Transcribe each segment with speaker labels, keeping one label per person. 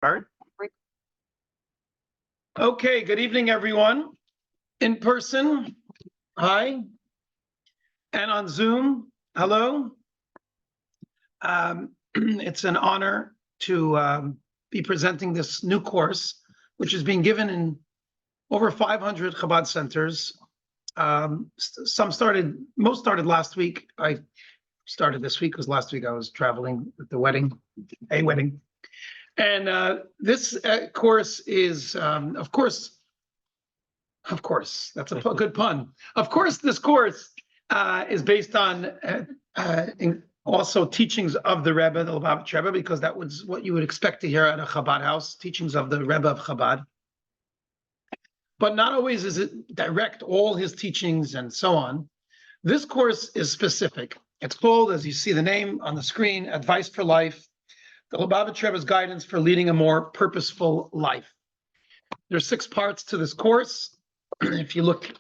Speaker 1: Start. Okay, good evening, everyone. In person, hi. And on Zoom, hello. It's an honor to be presenting this new course, which is being given in over 500 Chabad centers. Most started last week. I started this week because last week I was traveling with the wedding, a wedding. And this course is, of course, that's a good pun. Of course, this course is based on also teachings of the Rebbe, the Lubavitch Rebbe, because that was what you would expect to hear at a Chabad house, teachings of the Rebbe of Chabad. But not always is it direct, all his teachings and so on. This course is specific. It's called, as you see the name on the screen, Advice for Life, the Lubavitch Rebbe's Guidance for Leading a More Purposeful Life. There's 6 parts to this course. If you look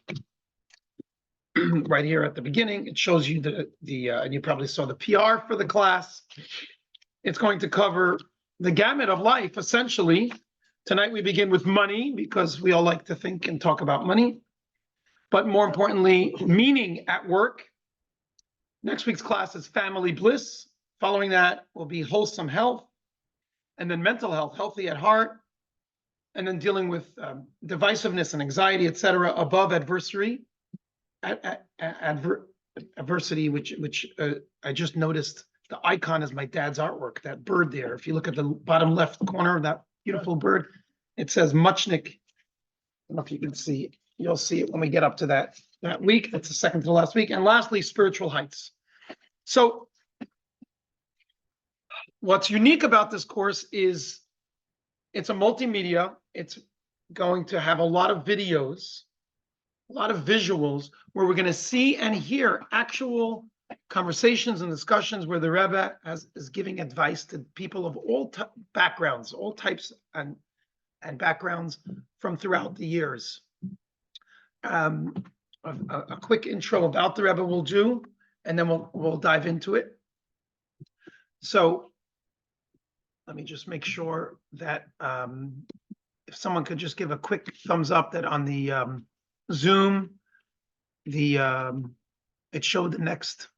Speaker 1: right here at the beginning, it shows you and you probably saw the PR for the class. It's going to cover the gamut of life, essentially. Tonight we begin with money, because we all like to think and talk about money. But more importantly, meaning at work. Next week's class is family bliss. Following that will be wholesome health, and then mental health, healthy at heart, and then dealing with divisiveness and anxiety, etc. Above adversity, which I just noticed the icon is my dad's artwork, that bird there. If you look at the bottom left corner of that beautiful bird, it says Muchnik. I don't know if you can see, you'll see it when we get up to that week. That's the second to the last week. And lastly, spiritual heights. So what's unique about this course is it's a multimedia. It's going to have a lot of videos, a lot of visuals, where we're going to see and hear actual conversations and discussions where the Rebbe is giving advice to people of all backgrounds, all types and backgrounds from throughout the years. A quick intro about the Rebbe we'll do, and then we'll dive into it. So let me just make sure that if someone could just give a quick thumbs up that on the Zoom, it showed the next.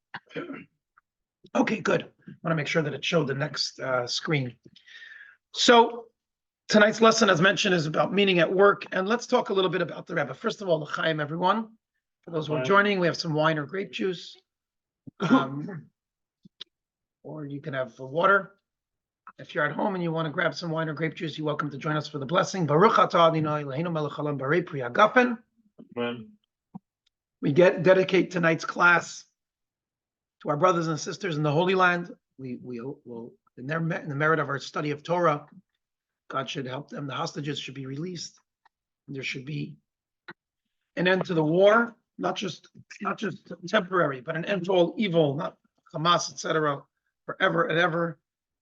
Speaker 1: Okay, good. I want to make sure that it showed the next screen. So tonight's lesson, as mentioned, is about meaning at work. And let's talk a little bit about the Rebbe. First of all, l'chaim, everyone. For those who are joining, we have some wine or grape juice. Or you can have water. If you're at home and you want to grab some wine or grape juice, you're welcome to join us for the blessing. Baruch atah Adonai Eloheinu melech haolam barei pri hagafen. We dedicate tonight's class to our brothers and sisters in the Holy Land. We will, in the merit of our study of Torah, God should help them. The hostages should be released. And there should be an end to the war, not just temporary, but an end to all evil, not Hamas, etc., forever and ever.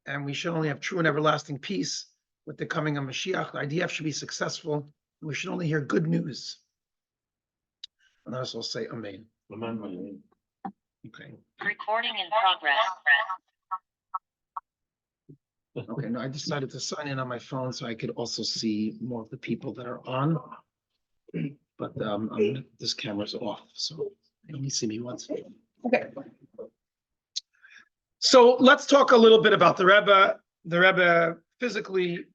Speaker 1: And we should only have true and everlasting peace with the coming of Mashiach. The IDF should be successful. We should only hear good news. And let us all say Amen. Amen. Okay.
Speaker 2: Recording in progress.
Speaker 1: Okay, no, I decided to sign in on my phone so I could also see more of the people that are on. But this camera's off, so you only see me once. Okay. So let's talk a little bit about the Rebbe. The Rebbe physically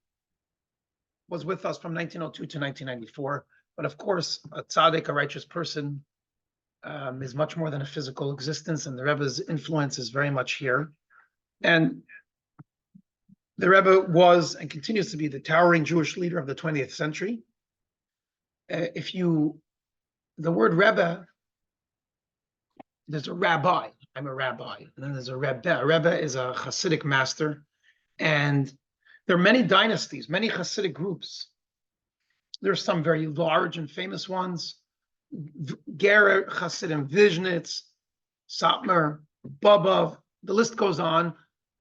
Speaker 1: was with us from 1902 to 1994. But of course, a tzaddik, a righteous person, is much more than a physical existence, and the Rebbe's influence is very much here. And the Rebbe was and continues to be the towering Jewish leader of the 20th century. The word Rebbe, there's a rabbi. I'm a rabbi. And then there's a Rebbe. A Rebbe is a Hasidic master. And there are many dynasties, many Hasidic groups. There's some very large and famous ones. Ger Hasidim, Vizhnitz, Satmar, Bobov, the list goes on.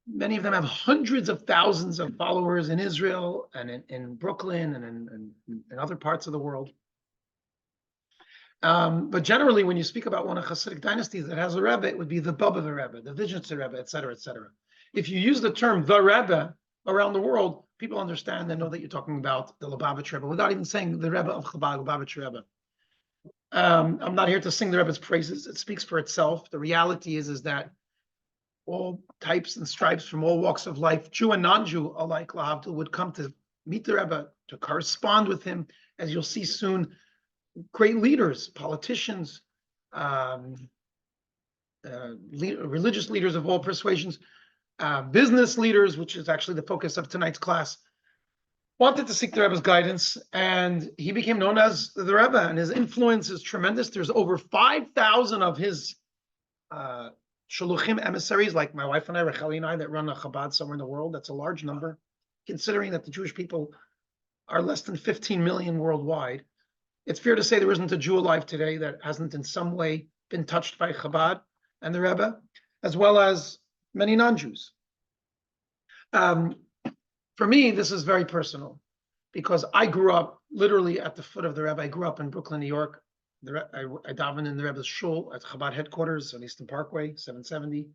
Speaker 1: Many of them have hundreds of thousands of followers in Israel and in Brooklyn and in other parts of the world. But generally, when you speak about one of Hasidic dynasties that has a Rebbe, it would be the Bobov Rebbe, the Vizhnitzer Rebbe, et cetera, et cetera. If you use the term the Rebbe, around the world, people understand and know that you're talking about the Lubavitch Rebbe without even saying the Rebbe of Chabad, Lubavitch Rebbe. I'm not here to sing the Rebbe's praises. It speaks for itself. The reality is that all types and stripes from all walks of life, Jew and non-Jew alike, Lahavdil, would come to meet the Rebbe, to correspond with him, as you'll see soon. Great leaders, politicians, religious leaders of all persuasions, business leaders, which is actually the focus of tonight's class, wanted to seek the Rebbe's guidance, and he became known as the Rebbe, and his influence is tremendous. There's over 5,000 of his shluchim, emissaries, like my wife and I, Racheli and I, that run a Chabad somewhere in the world. That's a large number, considering that the Jewish people are less than 15 million worldwide. It's fair to say there isn't a Jew alive today that hasn't in some way been touched by Chabad and the Rebbe, as well as many non-Jews. For me, this is very personal because I grew up literally at the foot of the Rebbe. I grew up in Brooklyn, New York. I davened in the Rebbe's shul at Chabad headquarters on Eastern Parkway, 770.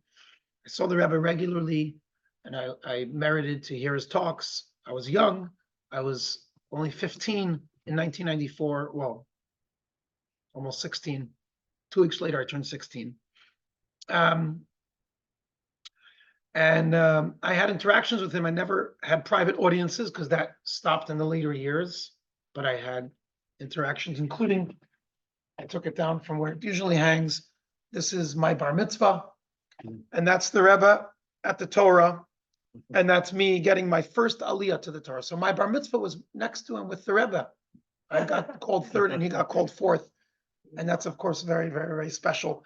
Speaker 1: I saw the Rebbe regularly, and I merited to hear his talks. I was young. I was only 15 in 1994. Well, almost 16. 2 weeks later, I turned 16. I had interactions with him. I never had private audiences because that stopped in the later years, but I had interactions, including, I took it down from where it usually hangs. This is my bar mitzvah, and that's the Rebbe at the Torah, and that's me getting my first aliyah to the Torah. So my bar mitzvah was next to him with the Rebbe. I got called third and he got called fourth, and that's of course very, very, very special.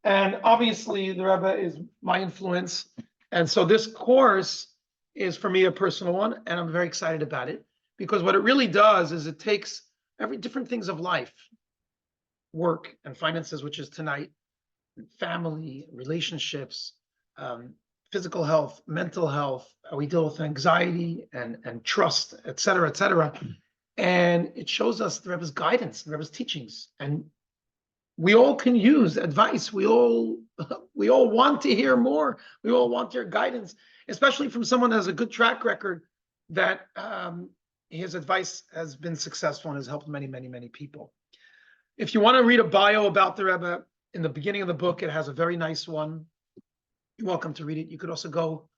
Speaker 1: And obviously the Rebbe is my influence. And so this course is for me a personal one, and I'm very excited about it because what it really does is it takes every different things of life, work and finances, which is tonight, family, relationships, physical health, mental health. We deal with anxiety and trust, et cetera, et cetera. And it shows us the Rebbe's guidance, the Rebbe's teachings. And we all can use advice. We all want to hear more. We all want your guidance, especially from someone who has a good track record that his advice has been successful and has helped many, many, many people. If you want to read a bio about the Rebbe, in the beginning of the book, it has a very nice one. You're welcome to read it. You could also go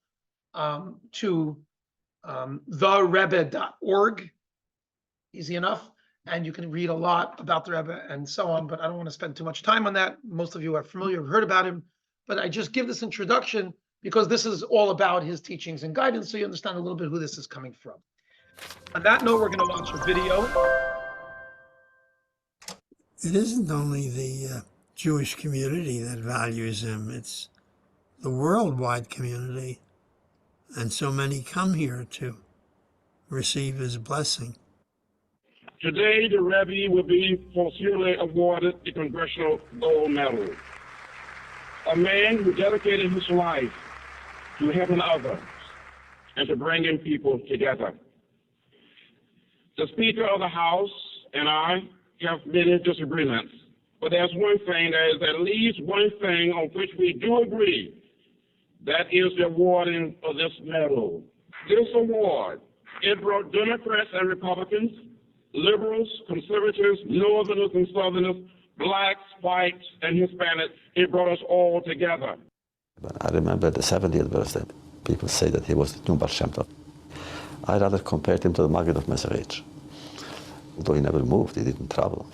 Speaker 1: to therebbe.org, easy enough. And you can read a lot about the Rebbe and so on, but I don't want to spend too much time on that. Most of you are familiar, have heard about him, but I just give this introduction because this is all about his teachings and guidance, so you understand a little bit who this is coming from. On that note, we're going to watch a video.
Speaker 3: It isn't only the Jewish community that values him, it's the worldwide community, and so many come here to receive his blessing.
Speaker 4: Today, the Rebbe will be posthumously awarded the Congressional Gold Medal. A man who dedicated his life to helping others and to bringing people together. The Speaker of the House and I have many disagreements, but there's one thing, there is at least one thing on which we do agree. That is the awarding of this medal. This award, it brought Democrats and Republicans, liberals, conservatives, northerners and southerners, blacks, whites, and Hispanics. It brought us all together.
Speaker 5: I remember the 70th birthday. People say that he was the new Baal Shem Tov. I rather compared him to the Maggid of Meserich. Although he never moved, he didn't travel.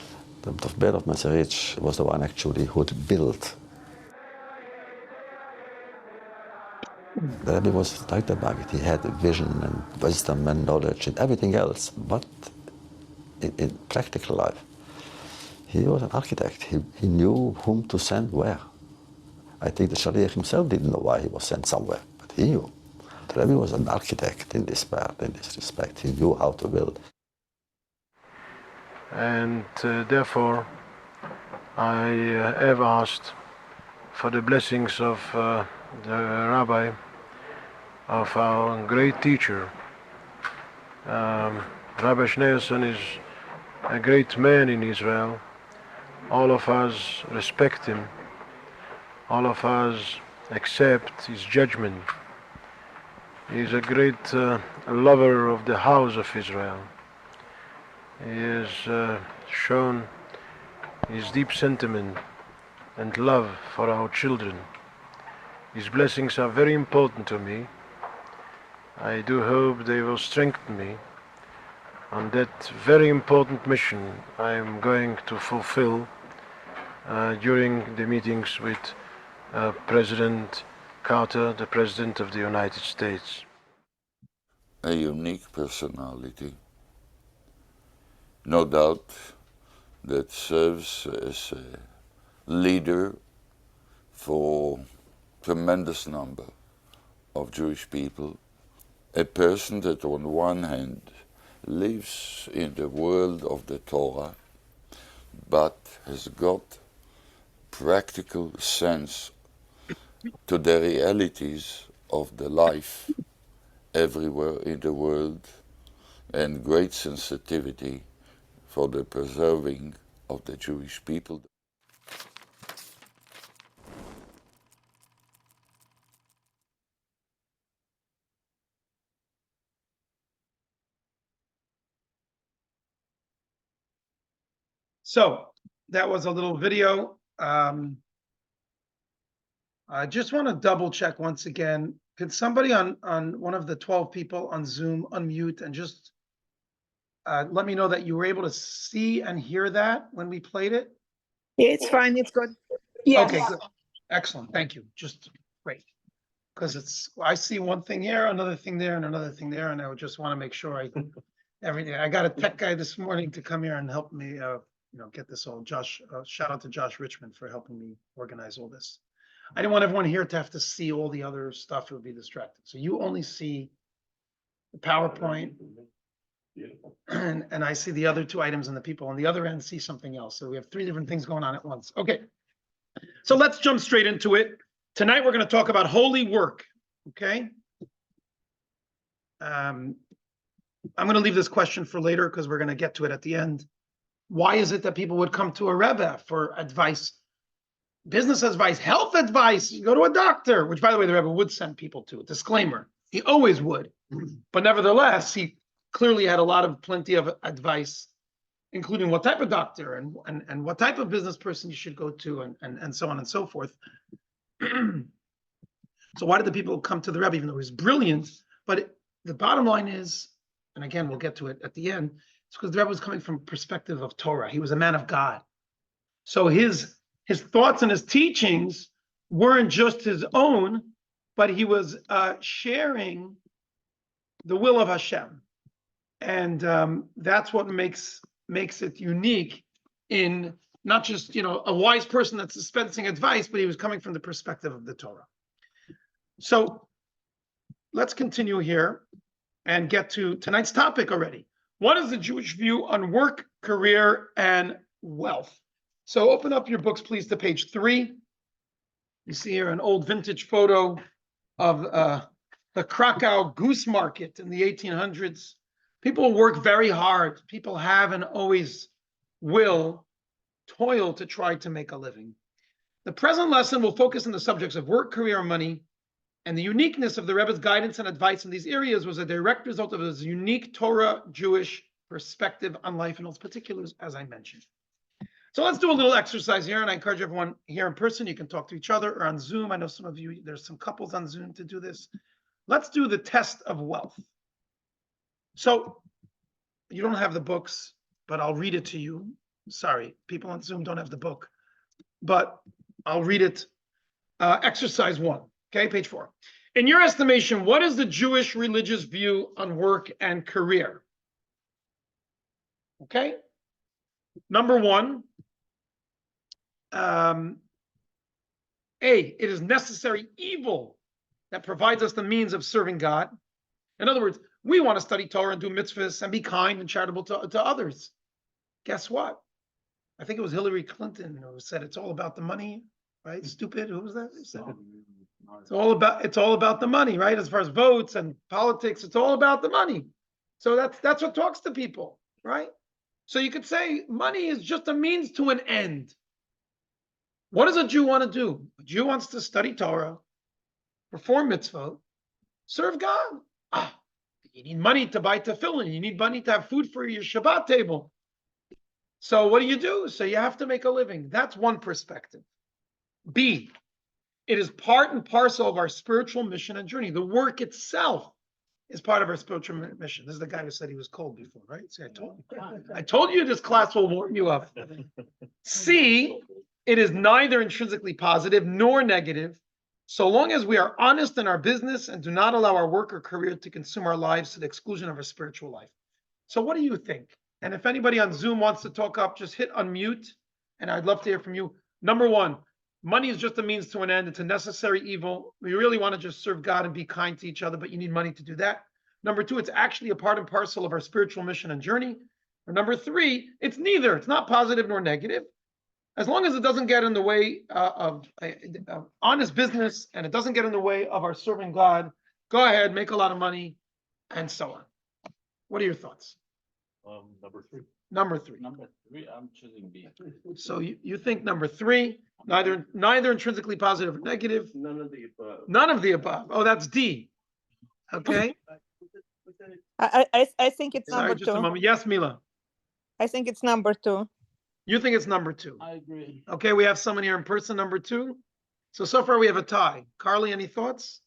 Speaker 5: The Maggid of Meserich was the one actually who had built. The Rebbe was like the Maggid. He had vision and wisdom and knowledge and everything else, but in practical life, he was an architect. He knew whom to send where. I think the Shaliach himself didn't know why he was sent somewhere, but he knew. The Rebbe was an architect in this part, in this respect. He knew how to build.
Speaker 6: And therefore, I have asked for the blessings of the Rabbi, of our great teacher. Rabbi Schneerson is a great man in Israel. All of us respect him. All of us accept his judgment. He's a great lover of the house of Israel. He has shown his deep sentiment and love for our children. His blessings are very important to me. I do hope they will strengthen me on that very important mission I am going to fulfill during the meetings with President Carter, the President of the United States.
Speaker 7: A unique personality, no doubt, that serves as a leader for tremendous number of Jewish people, a person that on one hand lives in the world of the Torah, but has got practical sense to the realities of the life everywhere in the world, and great sensitivity for the preserving of the Jewish people.
Speaker 1: So that was a little video. I just want to double check once again. Could somebody on one of the 12 people on Zoom unmute and just let me know that you were able to see and hear that when we played it?
Speaker 8: Yeah, it's fine. It's good. Yes.
Speaker 1: Okay, good. Excellent. Thank you. Just great. Because I see one thing here, another thing there, and another thing there, and I would just want to make sure everything. I got a tech guy this morning to come here and help me, get this all. Josh, shout out to Josh Richmond for helping me organize all this. I didn't want everyone here to have to see all the other stuff. It would be distracting. So you only see the PowerPoint, and I see the other two items, and the people on the other end see something else. So we have three different things going on at once. Okay, so let's jump straight into it. Tonight we're going to talk about holy work. Okay. I'm going to leave this question for later because we're going to get to it at the end. Why is it that people would come to a Rebbe for advice, business advice, health advice? You go to a doctor, which, by the way, the Rebbe would send people to. Disclaimer, he always would. But nevertheless, he clearly had plenty of advice, including what type of doctor and what type of business person you should go to and so on and so forth. So why did the people come to the Rebbe, even though he was brilliant? But the bottom line is, and again, we'll get to it at the end, it's because the Rebbe was coming from perspective of Torah. He was a man of God. So his thoughts and his teachings weren't just his own, but he was sharing the will of Hashem. And that's what makes it unique in not just, a wise person that's dispensing advice, but he was coming from the perspective of the Torah. So let's continue here and get to tonight's topic already. What is the Jewish view on work, career, and wealth? So open up your books, please, to page 3. You see here an old vintage photo of the Krakow goose market in the 1800s. People work very hard. People have and always will toil to try to make a living. The present lesson will focus on the subjects of work, career, and money, and the uniqueness of the Rebbe's guidance and advice in these areas was a direct result of his unique Torah Jewish perspective on life and its particulars, as I mentioned. So let's do a little exercise here, and I encourage everyone here in person. You can talk to each other or on Zoom. I know some of you, there's some couples on Zoom to do this. Let's do the test of wealth. So you don't have the books, but I'll read it to you. Sorry, people on Zoom don't have the book, but I'll read it. Exercise 1, okay, page 4. In your estimation, what is the Jewish religious view on work and career? Okay. Number 1, A, it is necessary evil that provides us the means of serving God. In other words, we want to study Torah and do mitzvahs and be kind and charitable to others. Guess what? I think it was Hillary Clinton who said it's all about the money, right? Stupid. Who was that? Who said it? It's all about the money, right? As far as votes and politics, it's all about the money. So that's what talks to people, right? So you could say money is just a means to an end. What does a Jew want to do? A Jew wants to study Torah, perform mitzvah, Serve God. You need money to buy tefillin. You need money to have food for your Shabbat table. So what do? So you have to make a living. That's one perspective. B, it is part and parcel of our spiritual mission and journey. The work itself is part of our spiritual mission. This is the guy who said he was cold before, right? See, I told you this class will warm you up. C, it is neither intrinsically positive nor negative, so long as we are honest in our business and do not allow our work or career to consume our lives to the exclusion of our spiritual life. So what do you think? And if anybody on Zoom wants to talk up, just hit unmute, and I'd love to hear from you. Number one, money is just a means to an end. It's a necessary evil. We really want to just serve God and be kind to each other, but you need money to do that. Number two, it's actually a part and parcel of our spiritual mission and journey. Or number three, it's neither. It's not positive nor negative. As long as it doesn't get in the way of honest business and it doesn't get in the way of our serving God, go ahead, make a lot of money, and so on. What are your thoughts?
Speaker 9: Number three.
Speaker 1: Number three.
Speaker 9: Number three, I'm choosing B.
Speaker 1: So you think number three, neither intrinsically positive or negative.
Speaker 9: None of the above.
Speaker 1: None of the above. Oh, that's D. Okay.
Speaker 8: I think it's
Speaker 1: Sorry,
Speaker 8: number
Speaker 1: just a
Speaker 8: two.
Speaker 1: moment. Yes, Mila.
Speaker 8: I think it's number two.
Speaker 1: You think it's number two.
Speaker 9: I agree.
Speaker 1: Okay, we have someone here in person, number two. So far we have a tie. Carly, any thoughts?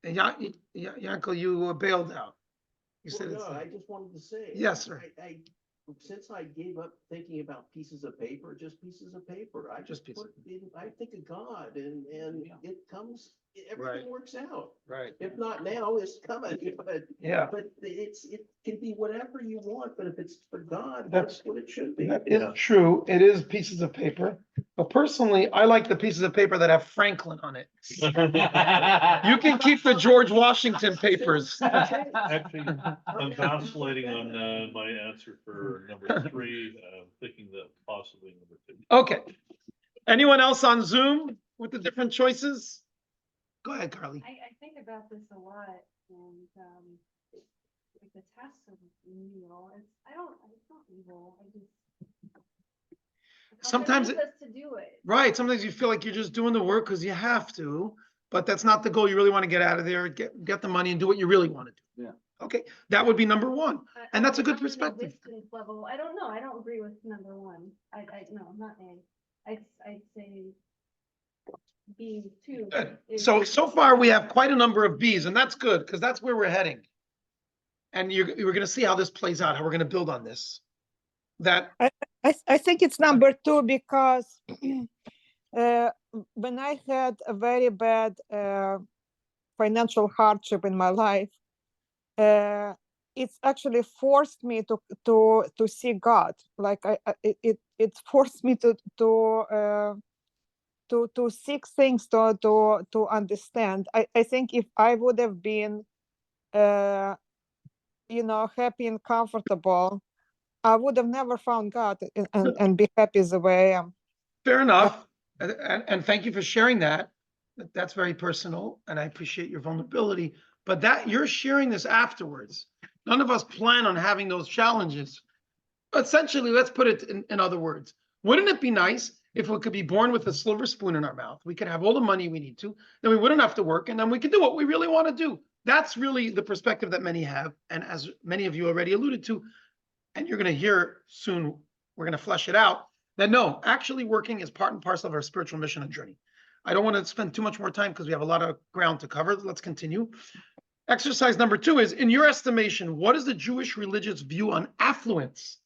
Speaker 1: And Yankel, you bailed out. You said
Speaker 10: Well,
Speaker 1: it's.
Speaker 10: no, I just wanted to say.
Speaker 1: Yes, sir.
Speaker 10: Since I gave up thinking about pieces of paper, just pieces of paper, I
Speaker 1: Just
Speaker 10: just
Speaker 1: pieces.
Speaker 10: I think of God and
Speaker 9: Yeah.
Speaker 10: it comes, everything
Speaker 1: Right.
Speaker 10: works out.
Speaker 1: Right.
Speaker 10: If not now, it's coming, but
Speaker 1: Yeah.
Speaker 10: it can be whatever you want, but if it's for God,
Speaker 1: That's-
Speaker 10: that's what it should be.
Speaker 1: That is true. It is pieces of paper. But personally, I like the pieces of paper that have Franklin on it. You can keep the George Washington papers.
Speaker 9: Actually, I'm vacillating on my answer for number three, thinking that possibly number two.
Speaker 1: Okay. Anyone else on Zoom with the different choices? Go ahead, Carly.
Speaker 11: I think about this a lot and, like the test of evil, it's not evil,
Speaker 1: Sometimes
Speaker 11: it us to do it.
Speaker 1: Right. Sometimes you feel like you're just doing the work because you have to, but that's not the goal. You really want to get out of there, get the money and do what you really want to do.
Speaker 9: Yeah.
Speaker 1: Okay. That would be number one. And that's a good
Speaker 11: On the
Speaker 1: perspective.
Speaker 11: distance level, I don't know, I don't agree with number one. No, not A. I'd say B two.
Speaker 1: Good.
Speaker 11: is-
Speaker 1: So far we have quite a number of Bs, and that's good because that's where we're heading. And you're going to see how this plays out, how we're going to build on this. That
Speaker 8: I think it's number two because when I had a very bad financial hardship in my life, it's actually forced me to see God. Like it forced me to seek things to understand. I think if I would have been happy and comfortable, I would have never found God and be happy the way I am.
Speaker 1: fair enough. And thank you for sharing that. That's very personal, and I appreciate your vulnerability. But that you're sharing this afterwards. None of us plan on having those challenges. Essentially, let's put it in other words. Wouldn't it be nice if we could be born with a silver spoon in our mouth? We could have all the money we need to, then we wouldn't have to work, and then we could do what we really want to do. That's really the perspective that many have. And as many of you already alluded to, and you're going to hear soon, we're going to flesh it out, that no, actually working is part and parcel of our spiritual mission and journey. I don't want to spend too much more time because we have a lot of ground to cover. Let's continue. Exercise number two is, in your estimation, what is the Jewish religious view on affluence?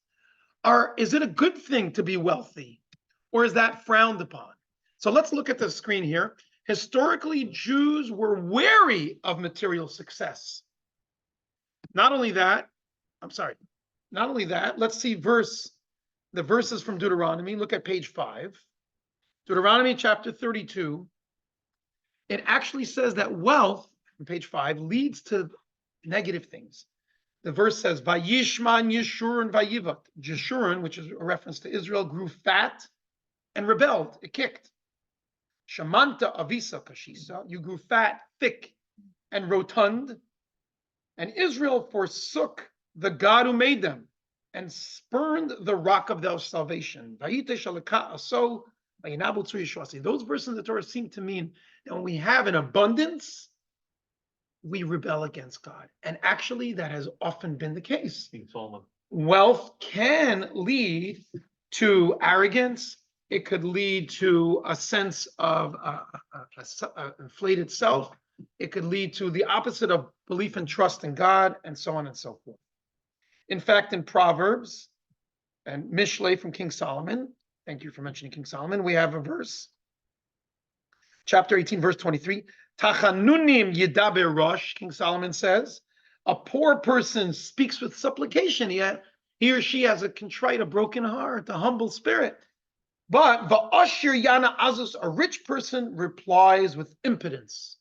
Speaker 1: Is it a good thing to be wealthy, or is that frowned upon? So let's look at the screen here. Historically, Jews were wary of material success. Not only that, let's see the verses from Deuteronomy. Look at page 5. Deuteronomy chapter 32. It actually says that wealth, on page 5, leads to negative things. The verse says, Vayishman Yeshurun Vayivat. Jeshurun, which is a reference to Israel, grew fat and rebelled. It kicked. Shamanta Avisa Kashisa. You grew fat, thick, and rotund. And Israel forsook the God who made them and spurned the rock of their salvation. Those verses in the Torah seem to mean that when we have an abundance, we rebel against God. And actually, that has often been the case.
Speaker 9: King Solomon.
Speaker 1: Wealth can lead to arrogance. It could lead to a sense of inflated self. It could lead to the opposite of belief and trust in God, and so on and so forth. In fact, in Proverbs and Mishlei from King Solomon, thank you for mentioning King Solomon, we have a verse, chapter 18, verse 23, Tachanunim yidaber rosh, King Solomon says, a poor person speaks with supplication. He or she has a contrite, a broken heart, a humble spirit. But va'ashir yana azus, a rich person replies with impudence.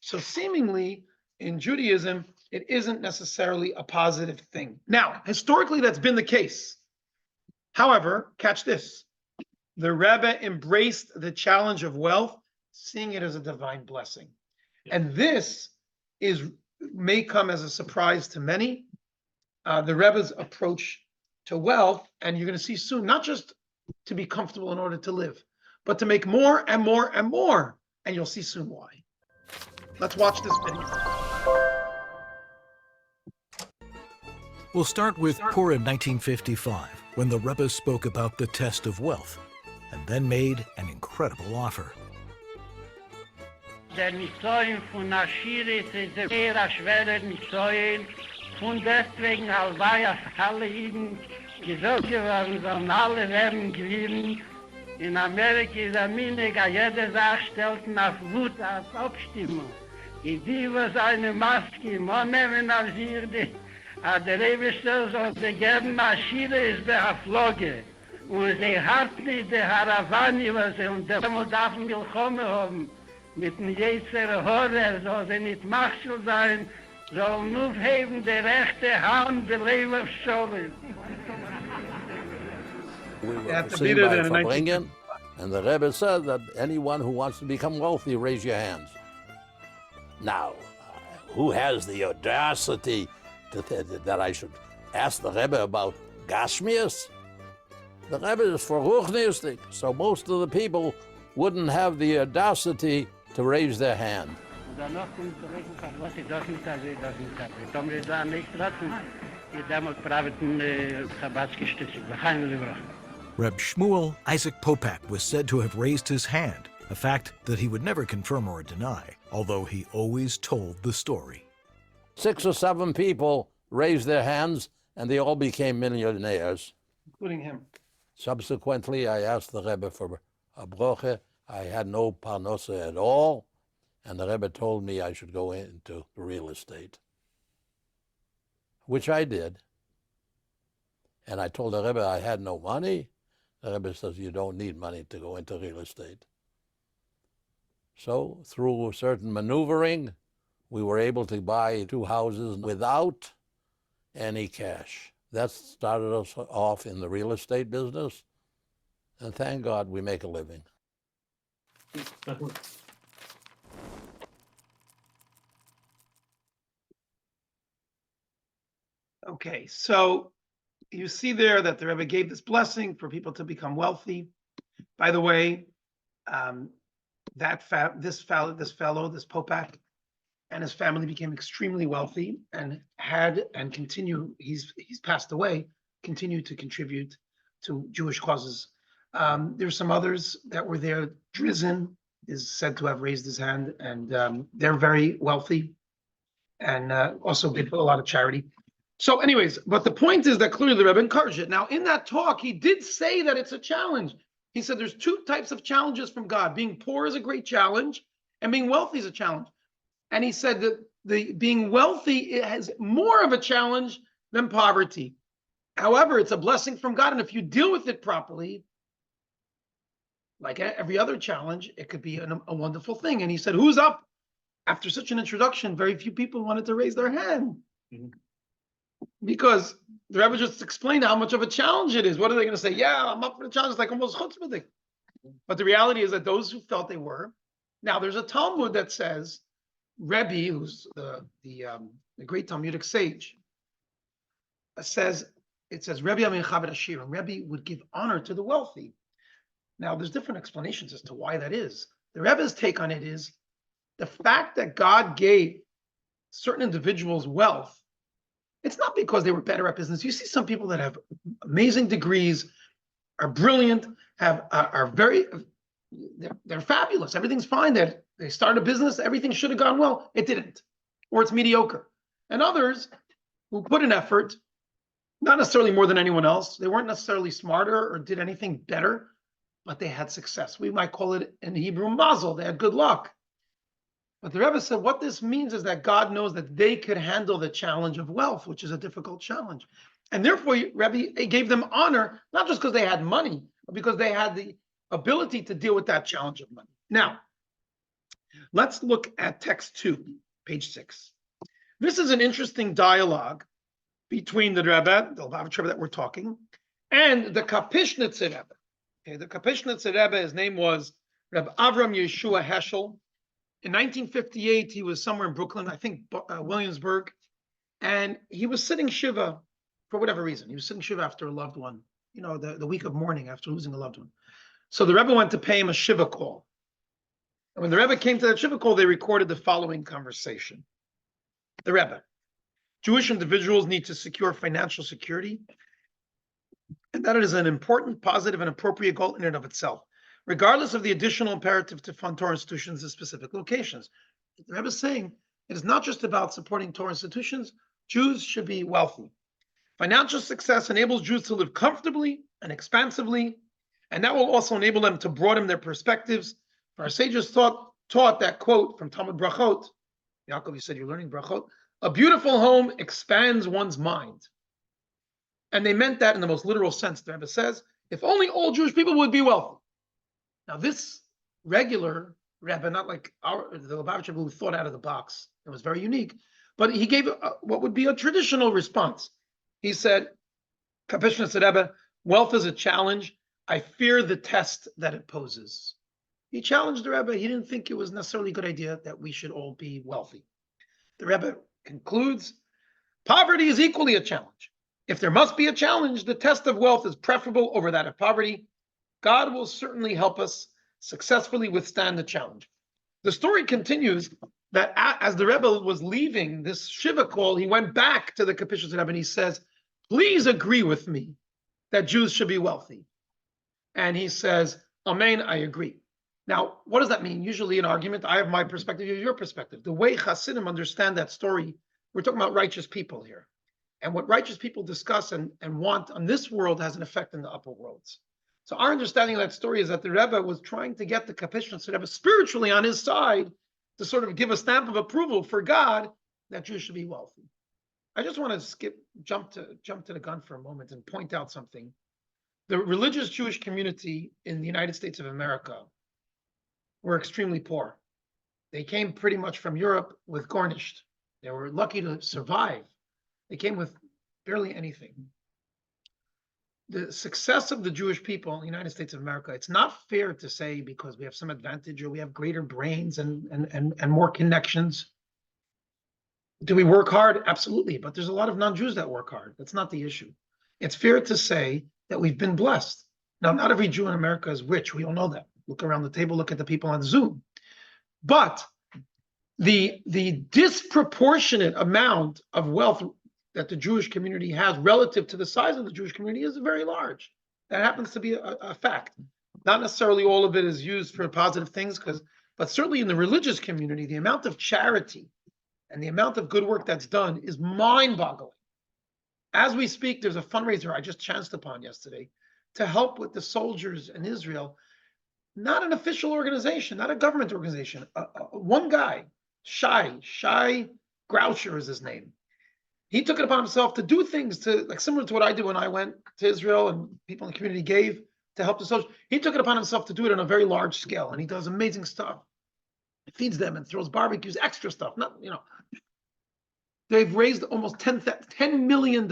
Speaker 1: So seemingly in Judaism, it isn't necessarily a positive thing. Now, historically, that's been the case. However, catch this. The Rebbe embraced the challenge of wealth, seeing it as a divine blessing. And this may come as a surprise to many. The Rebbe's approach to wealth, and you're going to see soon, not just to be comfortable in order to live, but to make more and more and more. And you'll see soon why. Let's watch this video.
Speaker 12: We'll start with Purim 1955, when the Rebbe spoke about the test of wealth, and then made an incredible offer.
Speaker 13: Der Nisoyen von Aschiris ist ein sehr schwerer Nisoyen, von deswegen allweil alle Juden gesagt geworden, sollen alle werden gewinnen. In Amerika ist Minig, jede Sache stellt nach Wut als Abstimmung. Die was eine Maske im Annehmen als hier, der Rebester soll sie geben, Aschire ist der Floge. Und sie hat nicht der Haravani, was sie unter dem Dafen willkommen haben. Mit dem Jezer Horror soll sie nicht Machschel sein, soll nur heben die rechte Hand, der Leben Scholen.
Speaker 14: We were seen by Fabringen, and the Rebbe said that anyone who wants to become wealthy, raise your hands. Now, who has the audacity that I should ask the Rebbe about Gashmias? The Rebbe is for Ruchnistik, so most of the people wouldn't have the audacity to raise their hand.
Speaker 12: Reb Shmuel Isaac Popak was said to have raised his hand, a fact that he would never confirm or deny, although he always told the story.
Speaker 14: 6 or 7 people raised their hands, and they all became millionaires.
Speaker 1: Including him.
Speaker 14: Subsequently, I asked the Rebbe for a broche. I had no parnosa at all, and the Rebbe told me I should go into real estate, which I did. And I told the Rebbe I had no money. The Rebbe says, you don't need money to go into real estate. So through certain maneuvering, we were able to buy 2 houses without any cash. That started us off in the real estate business, and thank God we make a living.
Speaker 1: Okay, so you see there that the Rebbe gave this blessing for people to become wealthy. By the way, this fellow, this Popak, and his family became extremely wealthy and he's passed away, continue to contribute to Jewish causes. There's some others that were there. Drizin is said to have raised his hand, and they're very wealthy and also did a lot of charity. So anyways, but the point is that clearly the Rebbe encouraged it. Now, in that talk, he did say that it's a challenge. He said there's 2 types of challenges from God. Being poor is a great challenge, and being wealthy is a challenge. And he said that the being wealthy, it has more of a challenge than poverty. However, it's a blessing from God, and if you deal with it properly, like every other challenge, it could be a wonderful thing. And he said, who's up? After such an introduction, very few people wanted to raise their hand. Mm-hmm. Because the Rebbe just explained how much of a challenge it is. What are they going to say? Yeah, I'm up for the challenge. It's like almost chutzpahdik. But the reality is that those who felt they were. Now, there's a Talmud that says, Rebbe, who's the great Talmudic sage, it says, Rebbe Amin Chabad Ashir, and Rebbe would give honor to the wealthy. Now, there's different explanations as to why that is. The Rebbe's take on it is the fact that God gave certain individuals' wealth, it's not because they were better at business. You see some people that have amazing degrees, are brilliant, are very, they're fabulous. Everything's fine. They start a business, everything should have gone well. It didn't, or it's mediocre. And others who put an effort, not necessarily more than anyone else. They weren't necessarily smarter or did anything better, but they had success. We might call it in Hebrew mazel. They had good luck. But the Rebbe said what this means is that God knows that they could handle the challenge of wealth, which is a difficult challenge. And therefore, Rebbe gave them honor, not just because they had money, but because they had the ability to deal with that challenge of money. Now, let's look at text 2, page 6. This is an interesting dialogue between the Rebbe, the Lubavitcher Rebbe that we're talking, and the Kapishnitzir Rebbe. Okay, the Kapishnitzir Rebbe, his name was Reb Avram Yeshua Heschel. In 1958, he was somewhere in Brooklyn, I think Williamsburg, and he was sitting Shiva for whatever reason. He was sitting Shiva after a loved one, you know, the week of mourning after losing a loved one. So the Rebbe went to pay him a Shiva call. And when the Rebbe came to that Shiva call, they recorded the following conversation. The Rebbe: Jewish individuals need to secure financial security, and that it is an important, positive, and appropriate goal in and of itself, regardless of the additional imperative to fund Torah institutions in specific locations. The Rebbe is saying it is not just about supporting Torah institutions. Jews should be wealthy. Financial success enables Jews to live comfortably and expansively, and that will also enable them to broaden their perspectives. For our sages taught that quote from Talmud Brachot. Yaakov, you said you're learning Brachot. A beautiful home expands one's mind. And they meant that in the most literal sense. The Rebbe says, if only all Jewish people would be wealthy. Now, this regular Rebbe, not like the Lubavitcher Rebbe who thought out of the box, it was very unique, but he gave what would be a traditional response. He said, Kapishnitzir Rebbe, wealth is a challenge. I fear the test that it poses. He challenged the Rebbe. He didn't think it was necessarily a good idea that we should all be wealthy. The Rebbe concludes, poverty is equally a challenge. If there must be a challenge, the test of wealth is preferable over that of poverty. God will certainly help us successfully withstand the challenge. The story continues that as the Rebbe was leaving this Shiva call, he went back to the Kapishnitzir Rebbe and he says, please agree with me that Jews should be wealthy. And he says, Amen, I agree. Now, what does that mean? Usually in argument, I have my perspective, you have your perspective. The way Hasidim understand that story, we're talking about righteous people here. And what righteous people discuss and want on this world has an effect in the upper worlds. So our understanding of that story is that the Rebbe was trying to get the Kapishnitzir Rebbe spiritually on his side to sort of give a stamp of approval for God that Jews should be wealthy. I just want to jump to the gun for a moment and point out something. The religious Jewish community in the United States of America were extremely poor. They came pretty much from Europe with garnished. They were lucky to survive. They came with barely anything. The success of the Jewish people in the United States of America, it's not fair to say because we have some advantage or we have greater brains and more connections. Do we work hard? Absolutely. But there's a lot of non-Jews that work hard. That's not the issue. It's fair to say that we've been blessed. Now, not every Jew in America is rich. We all know that. Look around the table, look at the people on Zoom. But the disproportionate amount of wealth that the Jewish community has relative to the size of the Jewish community is very large. That happens to be a fact. Not necessarily all of it is used for positive things, but certainly in the religious community, the amount of charity and the amount of good work that's done is mind-boggling. As we speak, there's a fundraiser I just chanced upon yesterday to help with the soldiers in Israel. Not an official organization, not a government organization. One guy, Shai Groucher is his name. He took it upon himself to do things similar to what I did when I went to Israel and people in the community gave to help the soldiers. He took it upon himself to do it on a very large scale, and he does amazing stuff. He feeds them and throws barbecues, extra stuff. They've raised almost $10 million,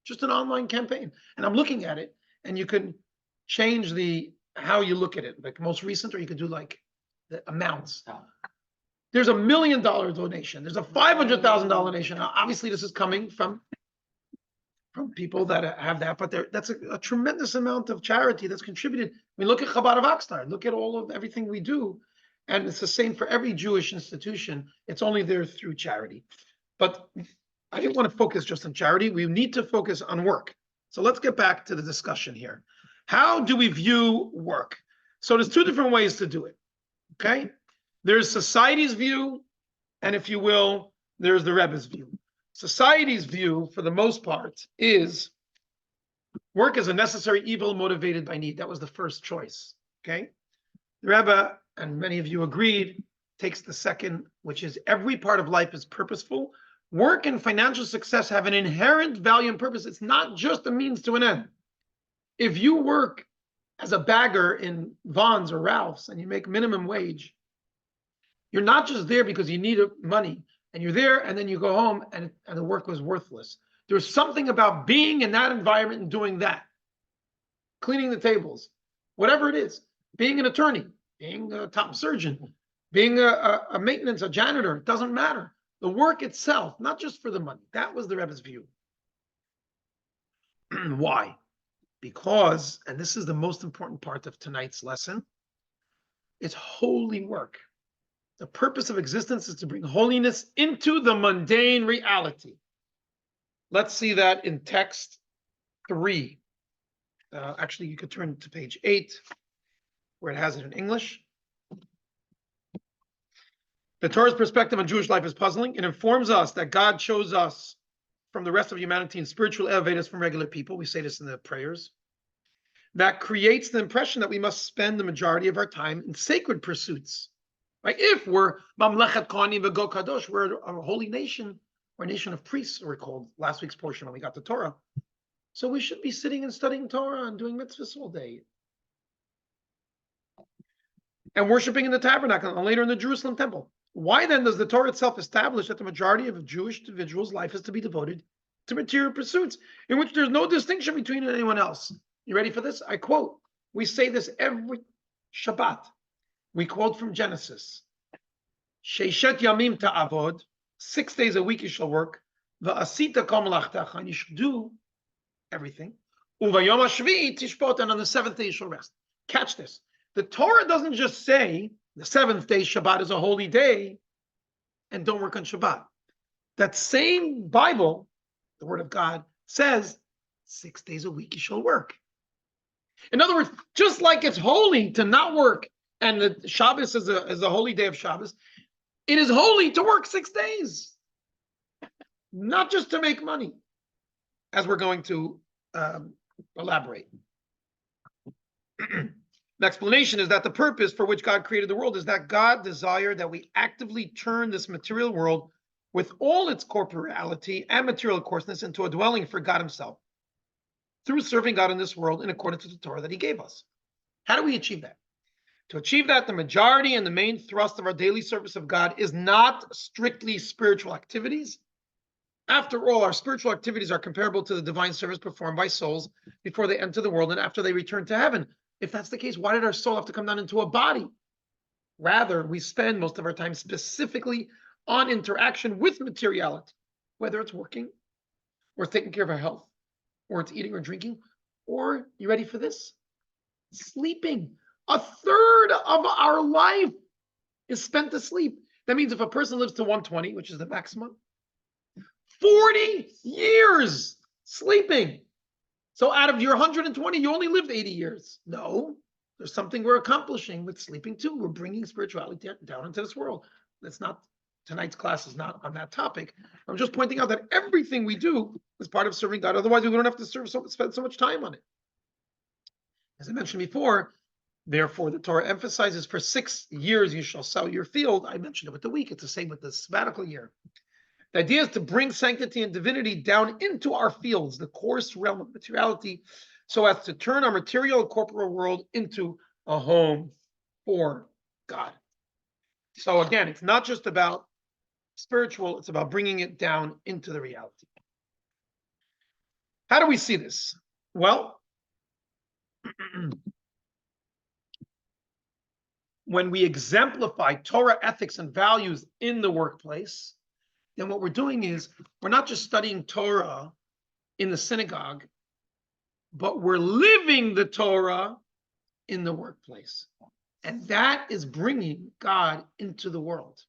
Speaker 1: just an online campaign. And I'm looking at it, and you can change how you look at it, like most recent, or you could do like the amounts. There's $1 million donation. There's a $500,000 donation. Now, obviously, this is coming from people that have that, but that's a tremendous amount of charity that's contributed. I mean, look at Chabad of Oxnard. Look at everything we do, And it's the same for every Jewish institution. It's only there through charity. But I didn't want to focus just on charity. We need to focus on work. So let's get back to the discussion here. How do we view work? So there's two different ways to do it, okay? There's society's view, and if you will, there's the Rebbe's view. Society's view, for the most part, is work is a necessary evil motivated by need. That was the first choice, okay? The Rebbe, and many of you agreed, takes the second, which is every part of life is purposeful. Work and financial success have an inherent value and purpose. It's not just a means to an end. If you work as a bagger in Vaughn's or Ralph's and you make minimum wage, you're not just there because you need money, and you're there and then you go home and the work was worthless. There's something about being in that environment and doing that. Cleaning the tables, whatever it is, being an attorney, being a top surgeon, being a maintenance, a janitor, it doesn't matter. The work itself, not just for the money. That was the Rebbe's view. Why? Because, and this is the most important part of tonight's lesson, it's holy work. The purpose of existence is to bring holiness into the mundane reality. Let's see that in text 3. Actually, you could turn to page 8, where it has it in English. The Torah's perspective on Jewish life is puzzling. It informs us that God chose us from the rest of humanity and spiritually elevated us from regular people. We say this in the prayers. That creates the impression that we must spend the majority of our time in sacred pursuits. Right? If we're Mamlechet Kohanim V'Go Kadosh, we're a holy nation, or a nation of priests, we're called last week's portion when we got the Torah. So we should be sitting and studying Torah and doing mitzvahs all day. And worshiping in the tabernacle and later in the Jerusalem temple. Why then does the Torah itself establish that the majority of a Jewish individual's life is to be devoted to material pursuits, in which there's no distinction between anyone else? You ready for this? I quote. We say this every Shabbat. We quote from Genesis. Sheishet yamim ta'avod, 6 days a week you shall work. Va'asita kol melachtecha, and you shall do everything. Uvayom hashvi'i tishpot, and on the 7th day you shall rest. Catch this. The Torah doesn't just say the 7th day Shabbat is a holy day and don't work on Shabbat. That same Bible, the Word of God, says 6 days a week you shall work. In other words, just like it's holy to not work, and the Shabbos is a holy day of Shabbos, it is holy to work 6 days, not just to make money, as we're going to elaborate. The explanation is that the purpose for which God created the world is that God desired that we actively turn this material world with all its corporeality and material coarseness into a dwelling for God himself through serving God in this world in accordance with the Torah that he gave us. How do we achieve that? To achieve that, the majority and the main thrust of our daily service of God is not strictly spiritual activities. After all, our spiritual activities are comparable to the divine service performed by souls before they enter the world and after they return to heaven. If that's the case, why did our soul have to come down into a body? Rather, we spend most of our time specifically on interaction with materiality, whether it's working, or it's taking care of our health, or it's eating or drinking, or, you ready for this? Sleeping. A third of our life is spent to sleep. That means if a person lives to 120, which is the maximum, 40 years sleeping. So out of your 120, you only lived 80 years. No, there's something we're accomplishing with sleeping too. We're bringing spirituality down into this world. That's not, tonight's class is not on that topic. I'm just pointing out that everything we do is part of serving God. Otherwise, we wouldn't have to spend so much time on it. As I mentioned before, therefore, the Torah emphasizes for 6 years you shall sow your field. I mentioned it with the week. It's the same with the sabbatical year. The idea is to bring sanctity and divinity down into our fields, the coarse realm of materiality, so as to turn our material and corporal world into a home for God. So again, it's not just about spiritual, it's about bringing it down into the reality. How do we see this? Well, when we exemplify Torah ethics and values in the workplace, then what we're doing is we're not just studying Torah in the synagogue, but we're living the Torah in the workplace. And that is bringing God into the world.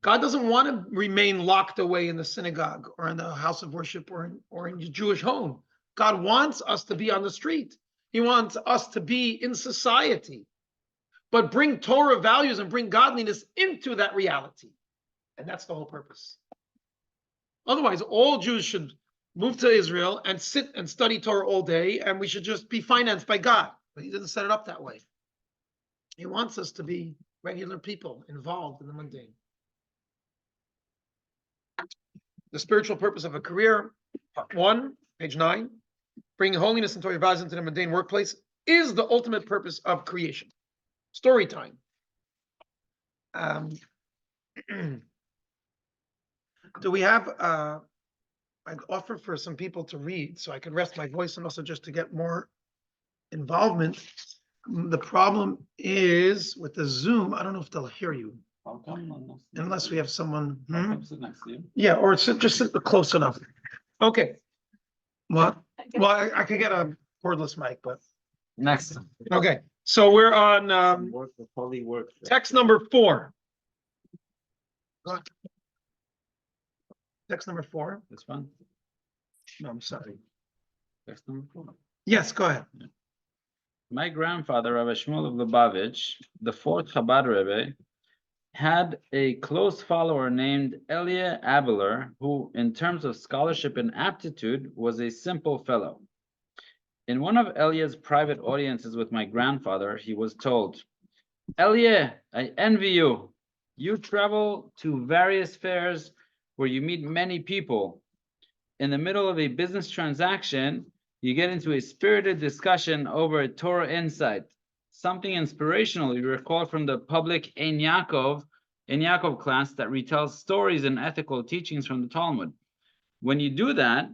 Speaker 1: God doesn't want to remain locked away in the synagogue or in the house of worship or in your Jewish home. God wants us to be on the street. He wants us to be in society, but bring Torah values and bring godliness into that reality. And that's the whole purpose. Otherwise, all Jews should move to Israel and sit and study Torah all day, and we should just be financed by God. But he didn't set it up that way. He wants us to be regular people involved in the mundane. The spiritual purpose of a career, part 1, page 9, bringing holiness and Torah values into the mundane workplace is the ultimate purpose of creation. Story time. Do we have, I'd offer for some people to read so I can rest my voice and also just to get more involvement. The problem is with the Zoom, I don't know if they'll hear you. Unless we have someone. Yeah, or just sit close enough. Okay. What? Well, I could get a cordless mic, but.
Speaker 15: Next.
Speaker 1: Okay, so we're on text number 4. Go ahead. Text number 4.
Speaker 15: This one?
Speaker 1: No, I'm sorry.
Speaker 15: Text number 4.
Speaker 1: Yes, go ahead.
Speaker 15: My grandfather, Rabbi Shmuel of Lubavitch, the 4th Chabad Rebbe, had a close follower named Elia Abelard, who, in terms of scholarship and aptitude, was a simple fellow. In one of Elia's private audiences with my grandfather, he was told, "Elia, I envy you. You travel to various fairs where you meet many people. In the middle of a business transaction, you get into a spirited discussion over a Torah insight, something inspirational you recall from the public Ein Yaakov class that retells stories and ethical teachings from the Talmud. When you do that,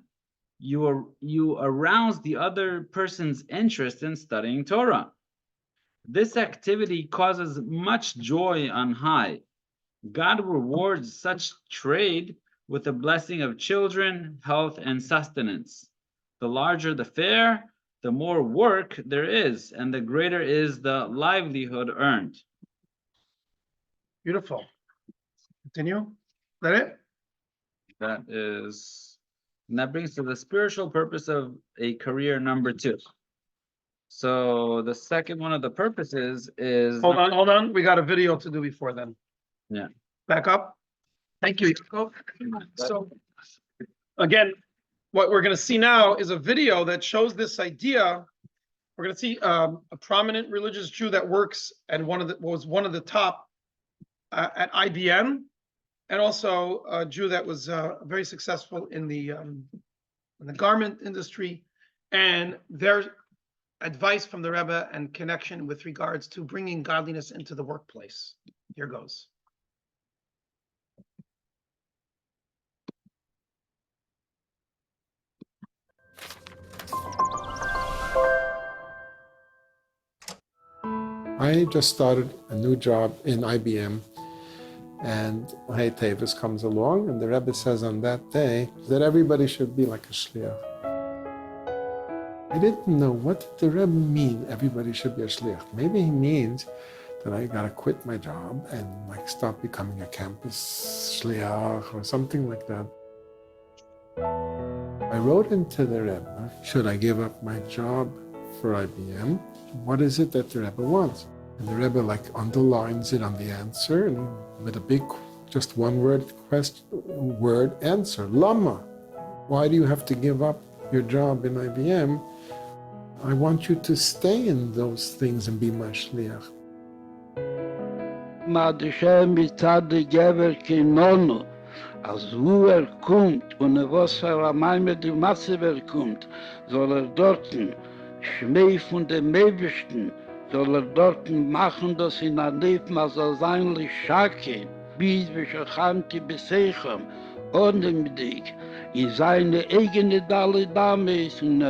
Speaker 15: you arouse the other person's interest in studying Torah. This activity causes much joy on high. God rewards such trade with the blessing of children, health, and sustenance. The larger the fair, the more work there is, and the greater is the livelihood earned."
Speaker 1: Beautiful. Continue. Is that it?
Speaker 15: That is, and that brings to the spiritual purpose of a career number 2. So the second one of the purposes is.
Speaker 1: Hold on. We got a video to do before then.
Speaker 15: Yeah.
Speaker 1: Back up. Thank you. So again, what we're going to see now is a video that shows this idea. We're going to see a prominent religious Jew that works at was one of the top at IBM, and also a Jew that was very successful in the garment industry, and their advice from the Rebbe and connection with regards to bringing godliness into the workplace. Here goes.
Speaker 16: I just started a new job in IBM, and Hey Tavis comes along, and the Rebbe says on that day that everybody should be like a shliach. I didn't know, what did the Rebbe mean, everybody should be a shliach? Maybe he means that I gotta quit my job and like stop becoming a campus shliach or something like that. I wrote into the Rebbe, should I give up my job for IBM? What is it that the Rebbe wants? And the Rebbe like underlines it on the answer, and with a big, just one word answer, Lama. Why do you have to give up your job in IBM? I want you to stay in those things and be my shliach.
Speaker 13: Madische mitzad de Geber kinonu, als wo kommt und was einmal mit dem Masse kommt, soll dorten Schmäh von dem Mäbischten, soll dorten machen, dass in ein Leben als eigentlich Schake, bis wir Schachanti beseichen, ohne mit dich, in seine eigene Dalle Dame ist und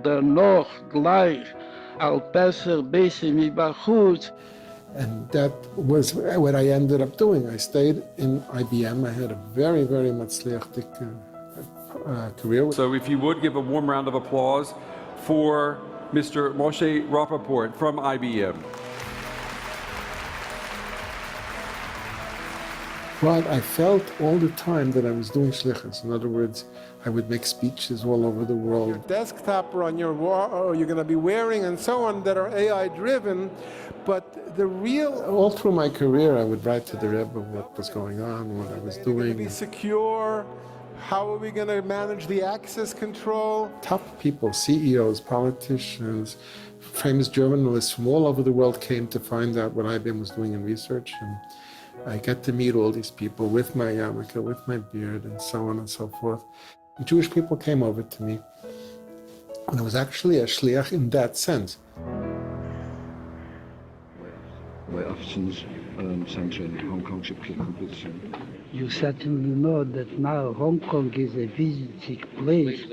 Speaker 13: danach gleich, al besser mit Bachut.
Speaker 16: And that was what I ended up doing. I stayed in IBM. I had a very, very matzliachtik career.
Speaker 17: So if you would give a warm round of applause for Mr. Moshe Rappaport from IBM.
Speaker 16: But I felt all the time that I was doing shlichus. In other words, I would make speeches all over the world. Your desktop or on your wall, or you're going to be wearing and so on, that are AI driven. But the real, all through my career, I would write to the Rebbe what was going on, what I was doing. Going to be secure. How are we going to manage the access control? Top people, CEOs, politicians, famous journalists from all over the world came to find out what IBM was doing in research. And I get to meet all these people with my yarmulke, with my beard, and so on and so forth. And Jewish people came over to me, and I was actually a shliach in that sense.
Speaker 17: My offices center in Hong Kong should be competition.
Speaker 18: You certainly know that now Hong Kong is a visiting place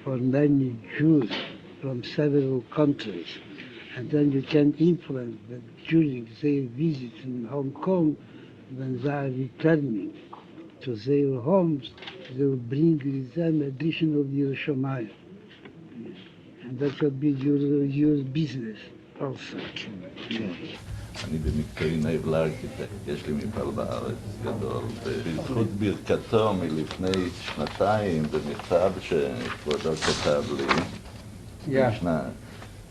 Speaker 18: for many Jews from several countries. And then you can influence that during their visit in Hong Kong, when they are returning to their homes, they will bring with them additional Yerushalayim. And that will be your business also.
Speaker 19: אני במקצועי נייבל ארכיטקט, יש לי מפעל בארץ גדול, ובזכות ברכתו מלפני שנתיים במכתב שכבודו כתב לי,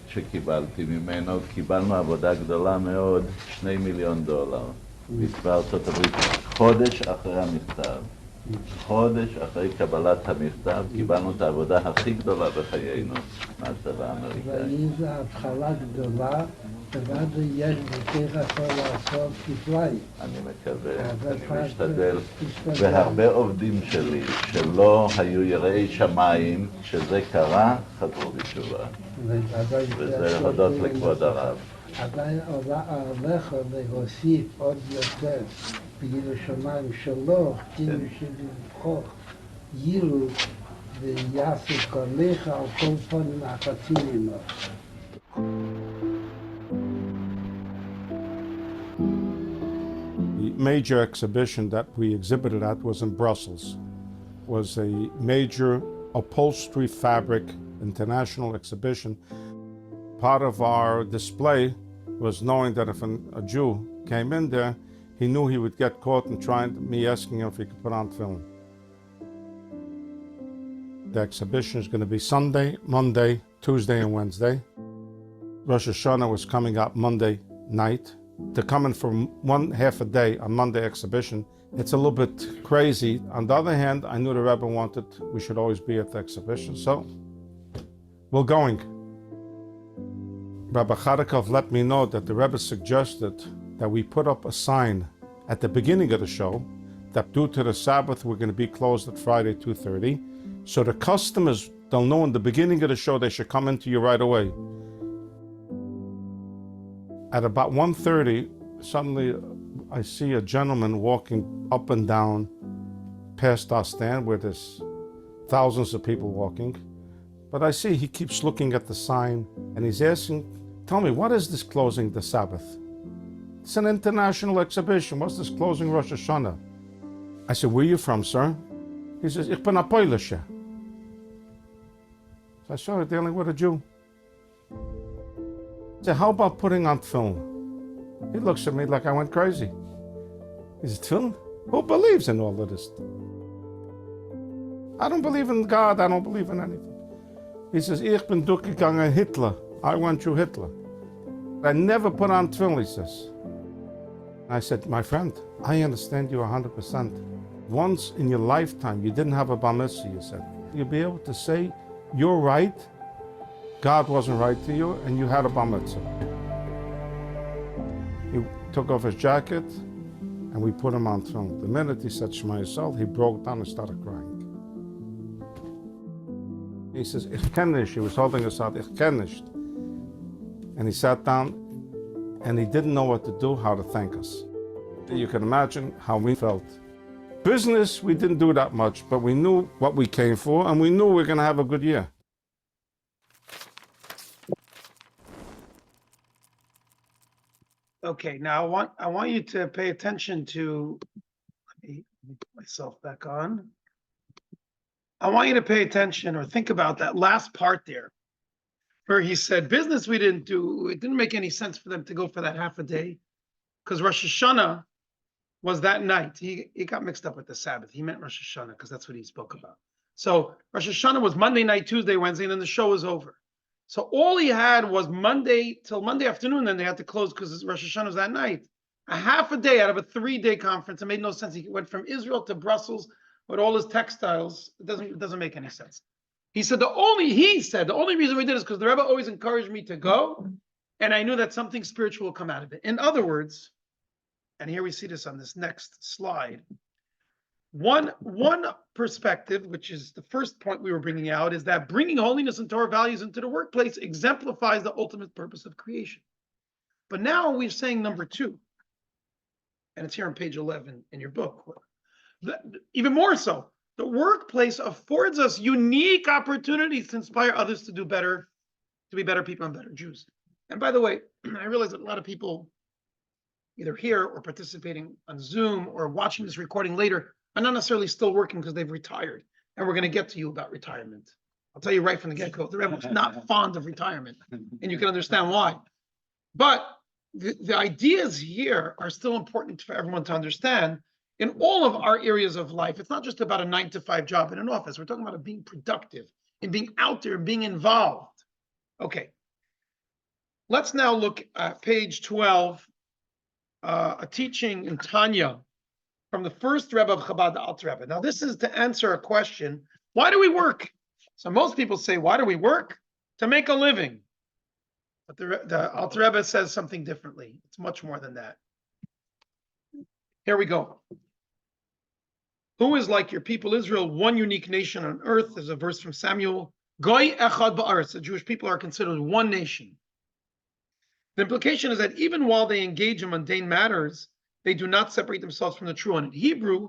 Speaker 19: שקיבלתי ממנו, קיבלנו עבודה גדולה מאוד, $2 מיליון, בצבא ארצות הברית, חודש אחרי המכתב. חודש אחרי קבלת המכתב קיבלנו את העבודה הכי גדולה בחיינו מהצבא האמריקאי.
Speaker 18: זו התחלה גדולה, ובאמת יש בכך יכול לעשות כפליים.
Speaker 19: אני מקווה, אני משתדל, והרבה עובדים שלי שלא היו יראי שמיים, כשזה קרה, חזרו בתשובה. וזה הודות לכבוד הרב.
Speaker 18: עדיין עליך להוסיף עוד יותר בירושלים שלו, כאילו שלבחור יילו ויעשו כליך על כל פנים החצי ממנו.
Speaker 20: The major exhibition that we exhibited at was in Brussels. It was a major upholstery fabric international exhibition. Part of our display was knowing that if a Jew came in there, he knew he would get caught and me asking him if he could put on film. The exhibition is going to be Sunday, Monday, Tuesday, and Wednesday. Rosh Hashanah was coming up Monday night. To come in for one half a day on Monday exhibition, it's a little bit crazy. On the other hand, I knew the Rebbe wanted we should always be at the exhibition, so we're going. Rabbi Chadakov let me know that the Rebbe suggested that we put up a sign at the beginning of the show that due to the Sabbath, we're going to be closed at Friday 2:30. So the customers, they'll know in the beginning of the show they should come into you right away. At about 1:30, suddenly I see a gentleman walking up and down past our stand where there's thousands of people walking. But I see he keeps looking at the sign and he's asking, tell me, what is this closing the Sabbath? It's an international exhibition. What's this closing Rosh Hashanah? I said, where are you from, sir? He says, ich bin a Polische. So I started dealing with a Jew. I said, how about putting on film? He looks at me like I went crazy. He said, film? Who believes in all of this? I don't believe in God. I don't believe in anything. He says, ich bin durchgegangen Hitler. I went through Hitler. I never put on film, he says. I said, my friend, I understand you 100%. Once in your lifetime, you didn't have a bar mitzvah, you said. You'll be able to say, you're right, God wasn't right to you, and you had a bar mitzvah. He took off his jacket, and we put him on film. The minute he said Shema Yisrael, he broke down and started crying. He says, ich kenn nicht. He was holding us out, ich kenn nicht. And he sat down, and he didn't know what to do, how to thank us. You can imagine how we felt. Business, we didn't do that much, but we knew what we came for, and we knew we were going to have a good year.
Speaker 1: Okay, now I want you to pay attention to, let me put myself back on. I want you to pay attention or think about that last part there, where he said, business we didn't do, it didn't make any sense for them to go for that half a day, because Rosh Hashanah was that night. He got mixed up with the Sabbath. He meant Rosh Hashanah because that's what he spoke about. So Rosh Hashanah was Monday night, Tuesday, Wednesday, and then the show was over. So all he had was Monday till Monday afternoon. Then they had to close because Rosh Hashanah was that night. A half a day out of a 3-day conference. It made no sense. He went from Israel to Brussels with all his textiles. It doesn't make any sense. He said the only reason we did is because the Rebbe always encouraged me to go, and I knew that something spiritual will come out of it. In other words, and here we see this on this next slide. One perspective, which is the first point we were bringing out, is that bringing holiness and Torah values into the workplace exemplifies the ultimate purpose of creation. But now we're saying number 2, and it's here on page 11 in your book. Even more so, the workplace affords us unique opportunities to inspire others to do better, to be better people and better Jews. And by the way, I realize that a lot of people either here or participating on Zoom or watching this recording later are not necessarily still working because they've retired. And we're going to get to you about retirement. I'll tell you right from the get-go, the Rebbe was not fond of retirement, and you can understand why. But the ideas here are still important for everyone to understand. In all of our areas of life, it's not just about a 9-to-5 job in an office. We're talking about being productive and being out there and being involved. Okay. Let's now look at page 12, a teaching in Tanya from the first Rebbe of Chabad, the Alter Rebbe. Now, this is to answer a question: why do we work? So most people say, why do we work? To make a living. But the Alter Rebbe says something differently. It's much more than that. Here we go. Who is like your people Israel, one unique nation on earth? There's a verse from Samuel. Goy echad ba'aretz. The Jewish people are considered one nation. The implication is that even while they engage in mundane matters, they do not separate themselves from the true one. In Hebrew,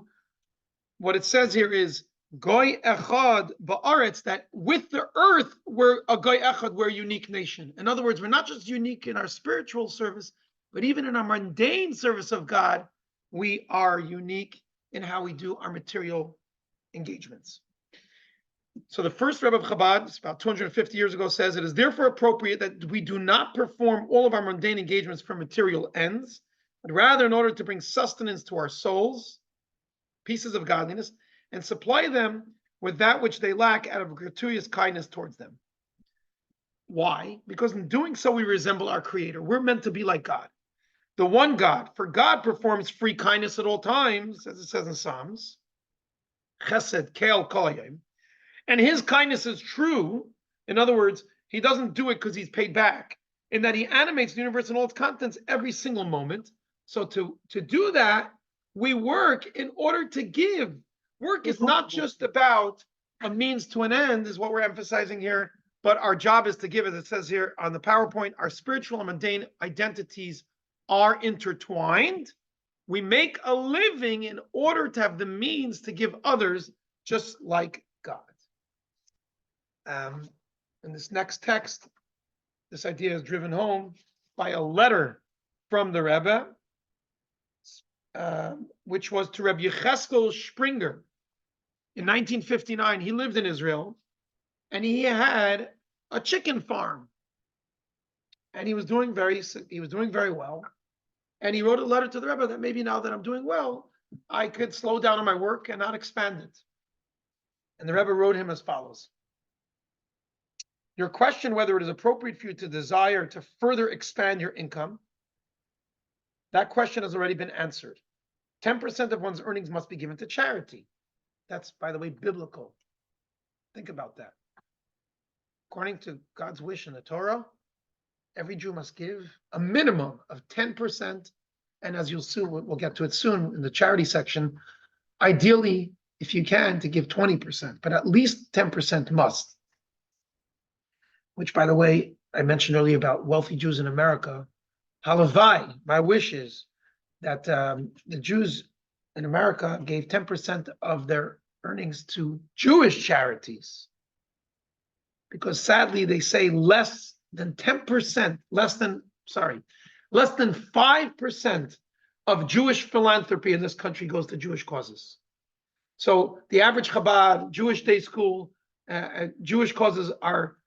Speaker 1: what it says here is Goy echad ba'aretz, that with the earth, we're a Goy echad, we're a unique nation. In other words, we're not just unique in our spiritual service, but even in our mundane service of God, we are unique in how we do our material engagements. So the first Rebbe of Chabad, about 250 years ago, says it is therefore appropriate that we do not perform all of our mundane engagements for material ends, but rather in order to bring sustenance to our souls, pieces of godliness, and supply them with that which they lack out of gratuitous kindness towards them. Why? Because in doing so, we resemble our Creator. We're meant to be like God. The one God, for God performs free kindness at all times, as it says in Psalms, Chesed Ke'el Kol Hayom, and his kindness is true. In other words, he doesn't do it because he's paid back, in that he animates the universe and all its contents every single moment. So to do that, we work in order to give. Work is not just about a means to an end, is what we're emphasizing here, but our job is to give, as it says here on the PowerPoint, our spiritual and mundane identities are intertwined. We make a living in order to have the means to give others just like God. In this next text, this idea is driven home by a letter from the Rebbe, which was to Rabbi Yecheskel Springer. In 1959, he lived in Israel, and he had a chicken farm, and he was doing very well. And he wrote a letter to the Rebbe that maybe now that I'm doing well, I could slow down on my work and not expand it. And the Rebbe wrote him as follows: your question whether it is appropriate for you to desire to further expand your income, that question has already been answered. 10% of one's earnings must be given to charity. That's, by the way, biblical. Think about that. According to God's wish in the Torah, every Jew must give a minimum of 10%. And as you'll see, we'll get to it soon in the charity section, ideally, if you can, to give 20%, but at least 10% must. Which, by the way, I mentioned earlier about wealthy Jews in America. Halavai, my wish is that the Jews in America gave 10% of their earnings to Jewish charities. Because sadly, they say less than 5% of Jewish philanthropy in this country goes to Jewish causes. So the average Chabad, Jewish day school, Jewish causes are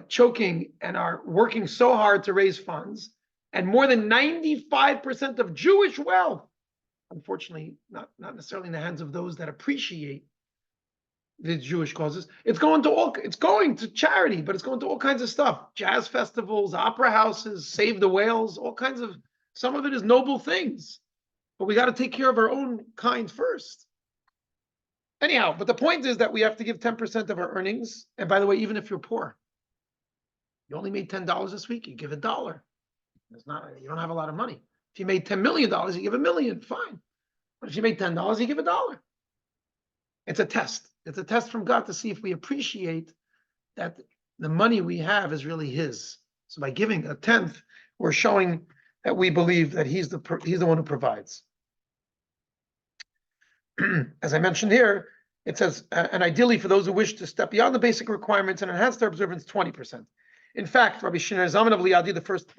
Speaker 1: choking and are working so hard to raise funds, and more than 95% of Jewish wealth, unfortunately, not necessarily in the hands of those that appreciate the Jewish causes, it's going to charity, but it's going to all kinds of stuff: jazz festivals, opera houses, Save the Whales, all kinds of. Some of it is noble things, but we got to take care of our own kind first. Anyhow, but the point is that we have to give 10% of our earnings. And by the way, even if you're poor, you only made $10 this week, you give $1. It's not, you don't have a lot of money. If you made $10 million, you give $1 million, fine. But if you made $10, you give $1. It's a test. It's a test from God to see if we appreciate that the money we have is really His. So by giving a tenth, we're showing that we believe that He's the one who provides. As I mentioned here, it says, and ideally for those who wish to step beyond the basic requirements and enhance their observance, 20%. In fact, Rabbi Shiner Zalman of Liadi, the first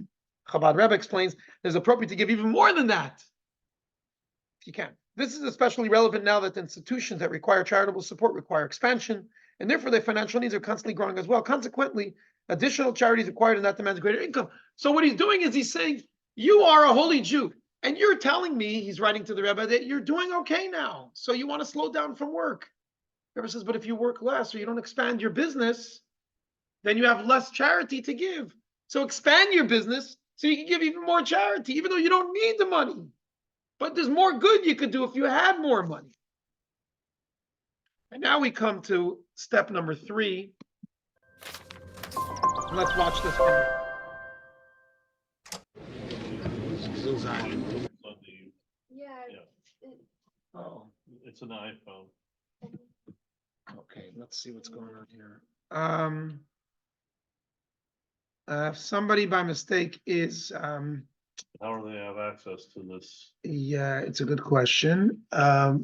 Speaker 1: Chabad Rebbe, explains it is appropriate to give even more than that, if you can. This is especially relevant now that the institutions that require charitable support require expansion, and therefore their financial needs are constantly growing as well. Consequently, additional charities required and that demands greater income. So what he's doing is he's saying, you are a holy Jew, and you're telling me, he's writing to the Rebbe, that you're doing okay now, so you want to slow down from work. The Rebbe says, but if you work less or you don't expand your business, then you have less charity to give. So expand your business so you can give even more charity, even though you don't need the money. But there's more good you could do if you had more money. And now we come to step number 3. Let's watch this one.
Speaker 9: Oh, it's an iPhone.
Speaker 1: Okay, let's see what's going on here. If somebody by mistake is
Speaker 9: How do they have access to this?
Speaker 1: yeah, it's a good question. I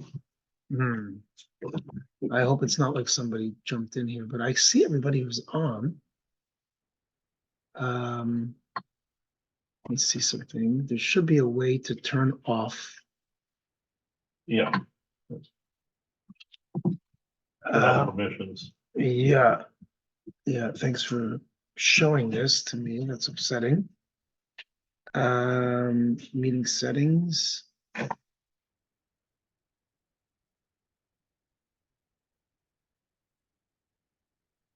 Speaker 1: hope it's not like somebody jumped in here, but I see everybody who's on. Let me see something. There should be a way to turn off.
Speaker 9: Yeah. Permissions.
Speaker 1: Yeah. Thanks for showing this to me. That's upsetting. Meeting settings.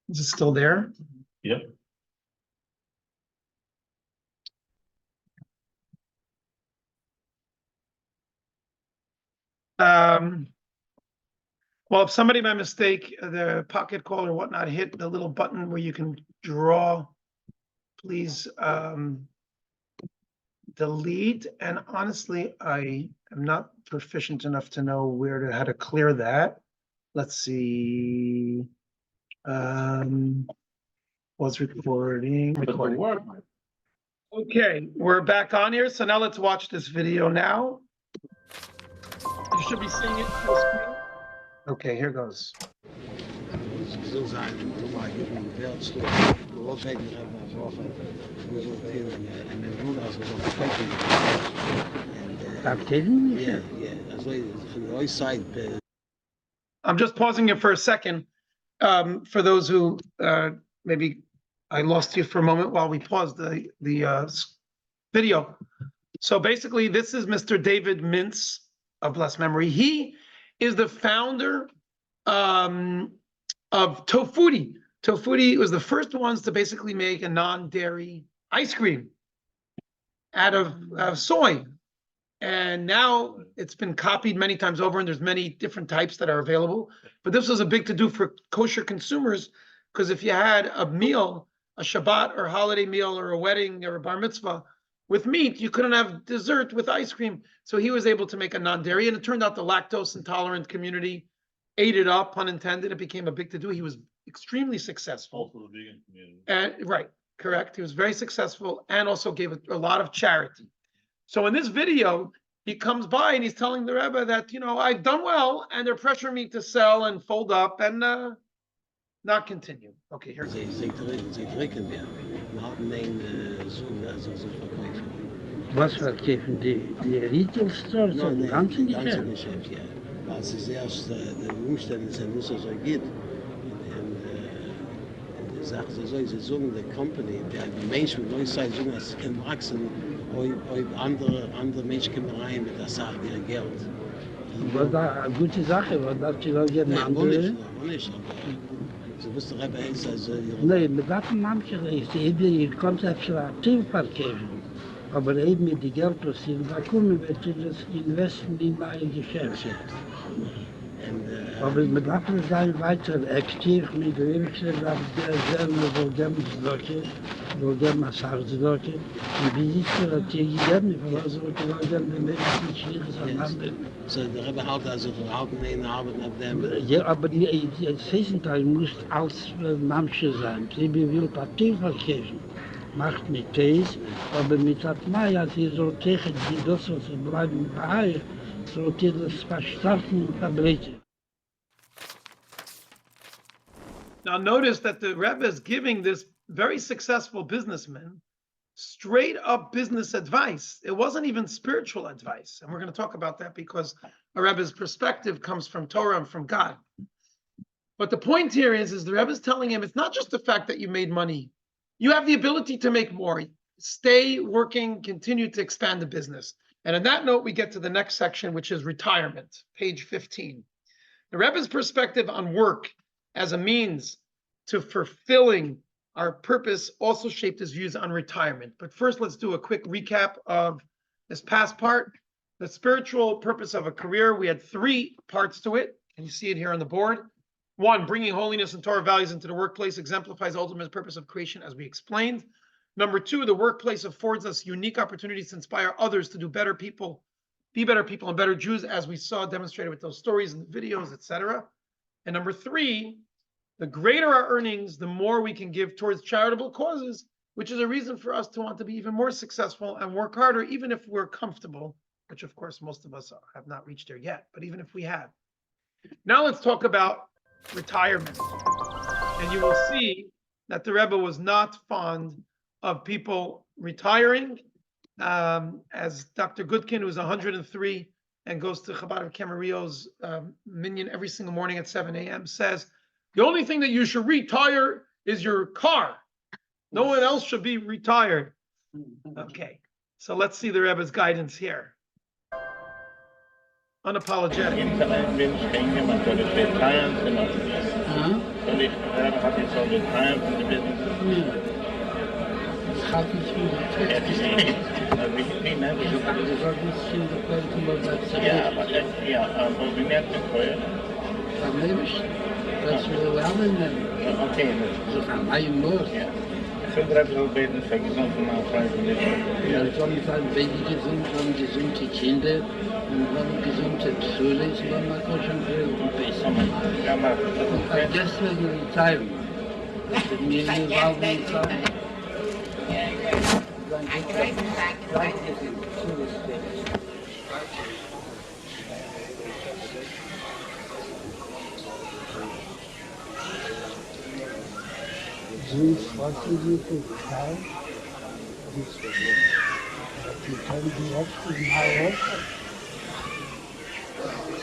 Speaker 1: Is it still there?
Speaker 9: Yep.
Speaker 1: Well, if somebody by mistake, the pocket call or whatnot, hit the little button where you can draw, please delete. And honestly, I am not proficient enough to know how to clear that. Let's see. Was recording. Okay, we're back on here. So now let's watch this video now. You should be seeing it on the screen. Okay, here goes. I'm just pausing it for a second. For those who maybe I lost you for a moment while we paused the video. So basically, this is Mr. David Mintz of blessed memory. He is the founder of Tofuti. Tofuti was the first ones to basically make a non-dairy ice cream out of soy. And now it's been copied many times over, and there's many different types that are available. But this was a big to-do for kosher consumers, because if you had a meal, a Shabbat or holiday meal or a wedding or a bar mitzvah with meat, you couldn't have dessert with ice cream. So he was able to make a non-dairy, and it turned out the lactose intolerant community ate it up, pun intended. It became a big to-do. He was extremely successful.
Speaker 9: Also the vegan community.
Speaker 1: And right, correct. He was very successful and also gave a lot of charity. So in this video, he comes by and he's telling the Rebbe that, I've done well, and they're pressuring me to sell and fold up and not continue. Okay, here.
Speaker 18: Was verkaufen die Retail Stores im ganzen
Speaker 21: Geschäft, ja. Was ist erst, der Umstände sind nicht so geht. Die Sache ist so, sie sagen, die Company, die Menschen mit Neues sagen, es kann wachsen ob andere Menschen kommen rein mit der Sache, mehr Geld.
Speaker 18: Was da eine gute Sache, was das die Leute andere.
Speaker 21: Nicht, aber so bist du Rebbe heißt also...
Speaker 18: Nein, mit das manche ist eben, kommt selbst aktiv verkaufen. Aber eben mit dem Geld, was sie da kommen, wird das investieren in ein Geschäft. Aber mit das sein weiter aktiv mit dem Geschäft, der soll dem Leute, soll dem Massage-Leute, und wie ist das hier gegeben, also die Leute, die Menschen schwierig sind.
Speaker 21: So, der Rebbe halt also gehalten in Arbeit nach dem...
Speaker 18: Ja, aber das Wesentliche muss als Mamsche sein. Sie will Papier verkaufen. Macht mit Tees, aber mit Atmaya, sie soll tegen die das, was sie bleiben bei euch, soll ihr das verstärken und verbreiten.
Speaker 1: Now notice that the Rebbe is giving this very successful businessman straight up business advice. It wasn't even spiritual advice. And we're going to talk about that because a Rebbe's perspective comes from Torah and from God. But the point here is the Rebbe is telling him, it's not just the fact that you made money. You have the ability to make more. Stay working, continue to expand the business. And on that note, we get to the next section, which is retirement, page 15. The Rebbe's perspective on work as a means to fulfilling our purpose also shaped his views on retirement. But first, let's do a quick recap of this past part. The spiritual purpose of a career. We had 3 parts to it, and you see it here on the board. 1, bringing holiness and Torah values into the workplace exemplifies the ultimate purpose of creation, as we explained. Number 2, the workplace affords us unique opportunities to inspire others to do better people, be better people and better Jews, as we saw demonstrated with those stories and the videos, etc. And number 3, the greater our earnings, the more we can give towards charitable causes, which is a reason for us to want to be even more successful and work harder, even if we're comfortable, which of course most of us have not reached there yet, but even if we have. Now let's talk about retirement. And you will see that the Rebbe was not fond of people retiring. As Dr. Goodkin, who's 103 and goes to Chabad of Camarillo's minyan every single morning at 7 a.m., says, the only thing that you should retire is your car. No one else should be retired. Okay, so let's see the Rebbe's guidance here. Unapologetic.
Speaker 18: Das wir lernen.
Speaker 15: Okay.
Speaker 18: So kann man los.
Speaker 15: Ja. Ich will gerade so beten, für gesunde Nachfrage.
Speaker 18: Ja, ich soll nicht sagen, wenn die gesund sind, gesunde Kinder und wenn gesunde Schule ist, dann man kann schon besser.
Speaker 15: Ja, aber
Speaker 18: deswegen retire. Mir war nicht sagen. Since what we do to time, this you can be up in my work.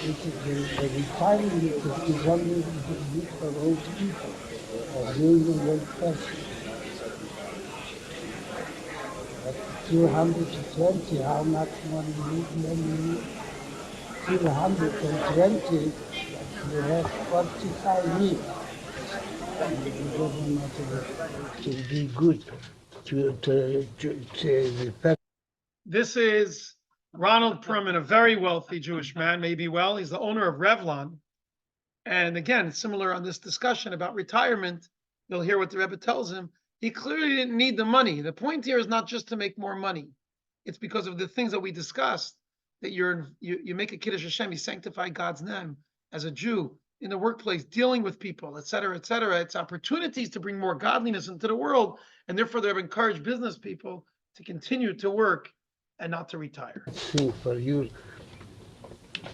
Speaker 18: The retirement is only good for old people, or young old person. But 220, how much money you need? 220, you have 45 years. The government can be good to
Speaker 1: This is Ronald Perlman, a very wealthy Jewish man, maybe well. He's the owner of Revlon. And again, similar on this discussion about retirement, you'll hear what the Rebbe tells him. He clearly didn't need the money. The point here is not just to make more money. It's because of the things that we discussed, that you make a Kiddush Hashem, you sanctify God's name as a Jew in the workplace, dealing with people, et cetera, et cetera. It's opportunities to bring more godliness into the world. And therefore, they have encouraged business people to continue to work and not to retire.
Speaker 18: Thing for you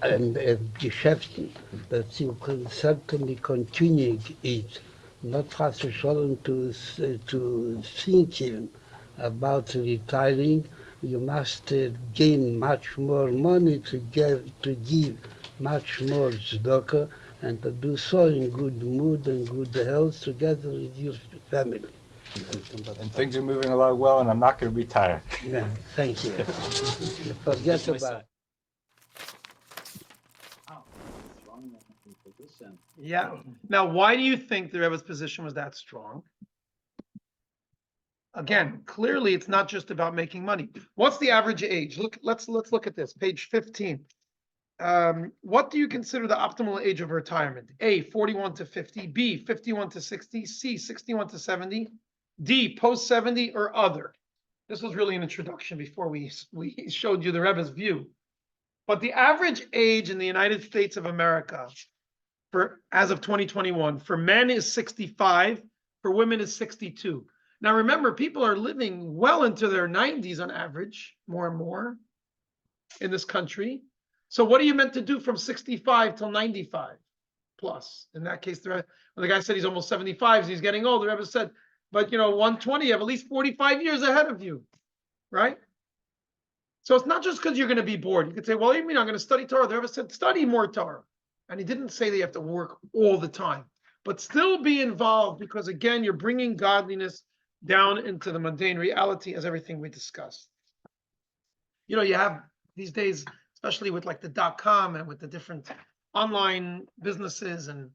Speaker 18: and Geschäften that you can certainly continue it, not have to think even about retiring. You must gain much more money to give much more tzedakah, and to do so in good mood and good health together with your family.
Speaker 2: And things are moving along well, and I'm not going to retire.
Speaker 18: Yeah, thank you. Forget about it.
Speaker 1: Yeah. Now, why do you think the Rebbe's position was that strong? Again, clearly, it's not just about making money. What's the average age? Let's look at this, page 15. What do you consider the optimal age of retirement? A, 41 to 50, B, 51 to 60, C, 61 to 70, D, post 70 or other. This was really an introduction before we showed you the Rebbe's view. But the average age in the United States of America as of 2021, for men is 65, for women is 62. Now remember, people are living well into their 90s on average, more and more in this country. So what are you meant to do from 65 till 95 plus? In that case, when the guy said he's almost 75, he's getting old. The Rebbe said, but 120, you have at least 45 years ahead of you, right? So it's not just because you're going to be bored. You could say, well, what do you mean I'm going to study Torah? The Rebbe said, study more Torah. And he didn't say that you have to work all the time, but still be involved because, again, you're bringing godliness down into the mundane reality as everything we discussed. You have these days, especially with like the .com and with the different online businesses and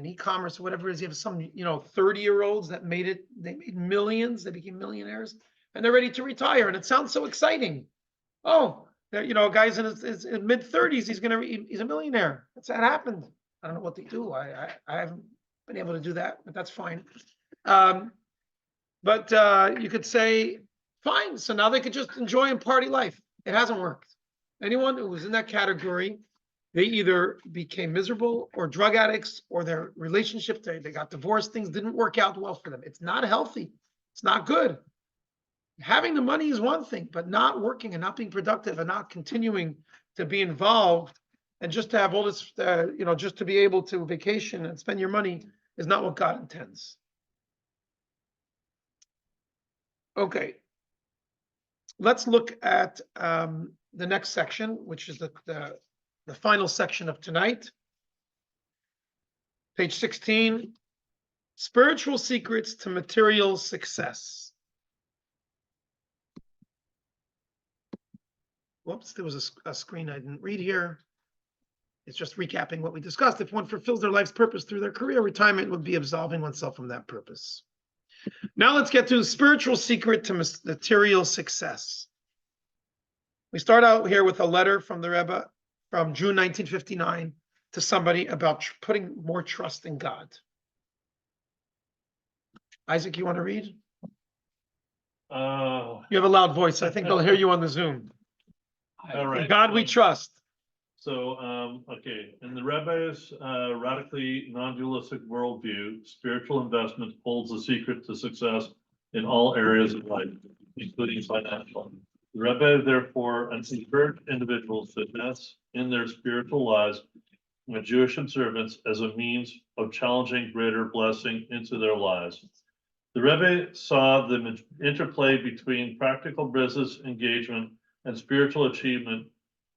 Speaker 1: e-commerce or whatever it is, you have some, 30-year-olds that they made millions, they became millionaires, and they're ready to retire. And it sounds so exciting. Oh, a guy's in his mid-30s, he's a millionaire. That happened. I don't know what they do. I haven't been able to do that, but that's fine. But you could say, fine, so now they could just enjoy and party life. It hasn't worked. Anyone who was in that category, they either became miserable or drug addicts, or their relationship, they got divorced, things didn't work out well for them. It's not healthy. It's not good. Having the money is one thing, but not working and not being productive and not continuing to be involved and just to have all this, just to be able to vacation and spend your money is not what God intends. Okay. Let's look at the next section, which is the final section of tonight. Page 16, spiritual secrets to material success. Whoops, there was a screen I didn't read here. It's just recapping what we discussed. If one fulfills their life's purpose through their career, retirement would be absolving oneself from that purpose. Now let's get to the spiritual secret to material success. We start out here with a letter from the Rebbe from June 1959 to somebody about putting more trust in God. Isaac, you want to read? You have a loud voice. I think they'll hear you on the Zoom.
Speaker 9: All right.
Speaker 1: In God we trust.
Speaker 9: So, okay, in the Rebbe's radically non-dualistic worldview, spiritual investment holds the secret to success in all areas of life, including financial. The Rebbe, therefore, encouraged individuals to invest in their spiritual lives and Jewish observance as a means of challenging greater blessing into their lives. The Rebbe saw the interplay between practical business engagement and spiritual achievement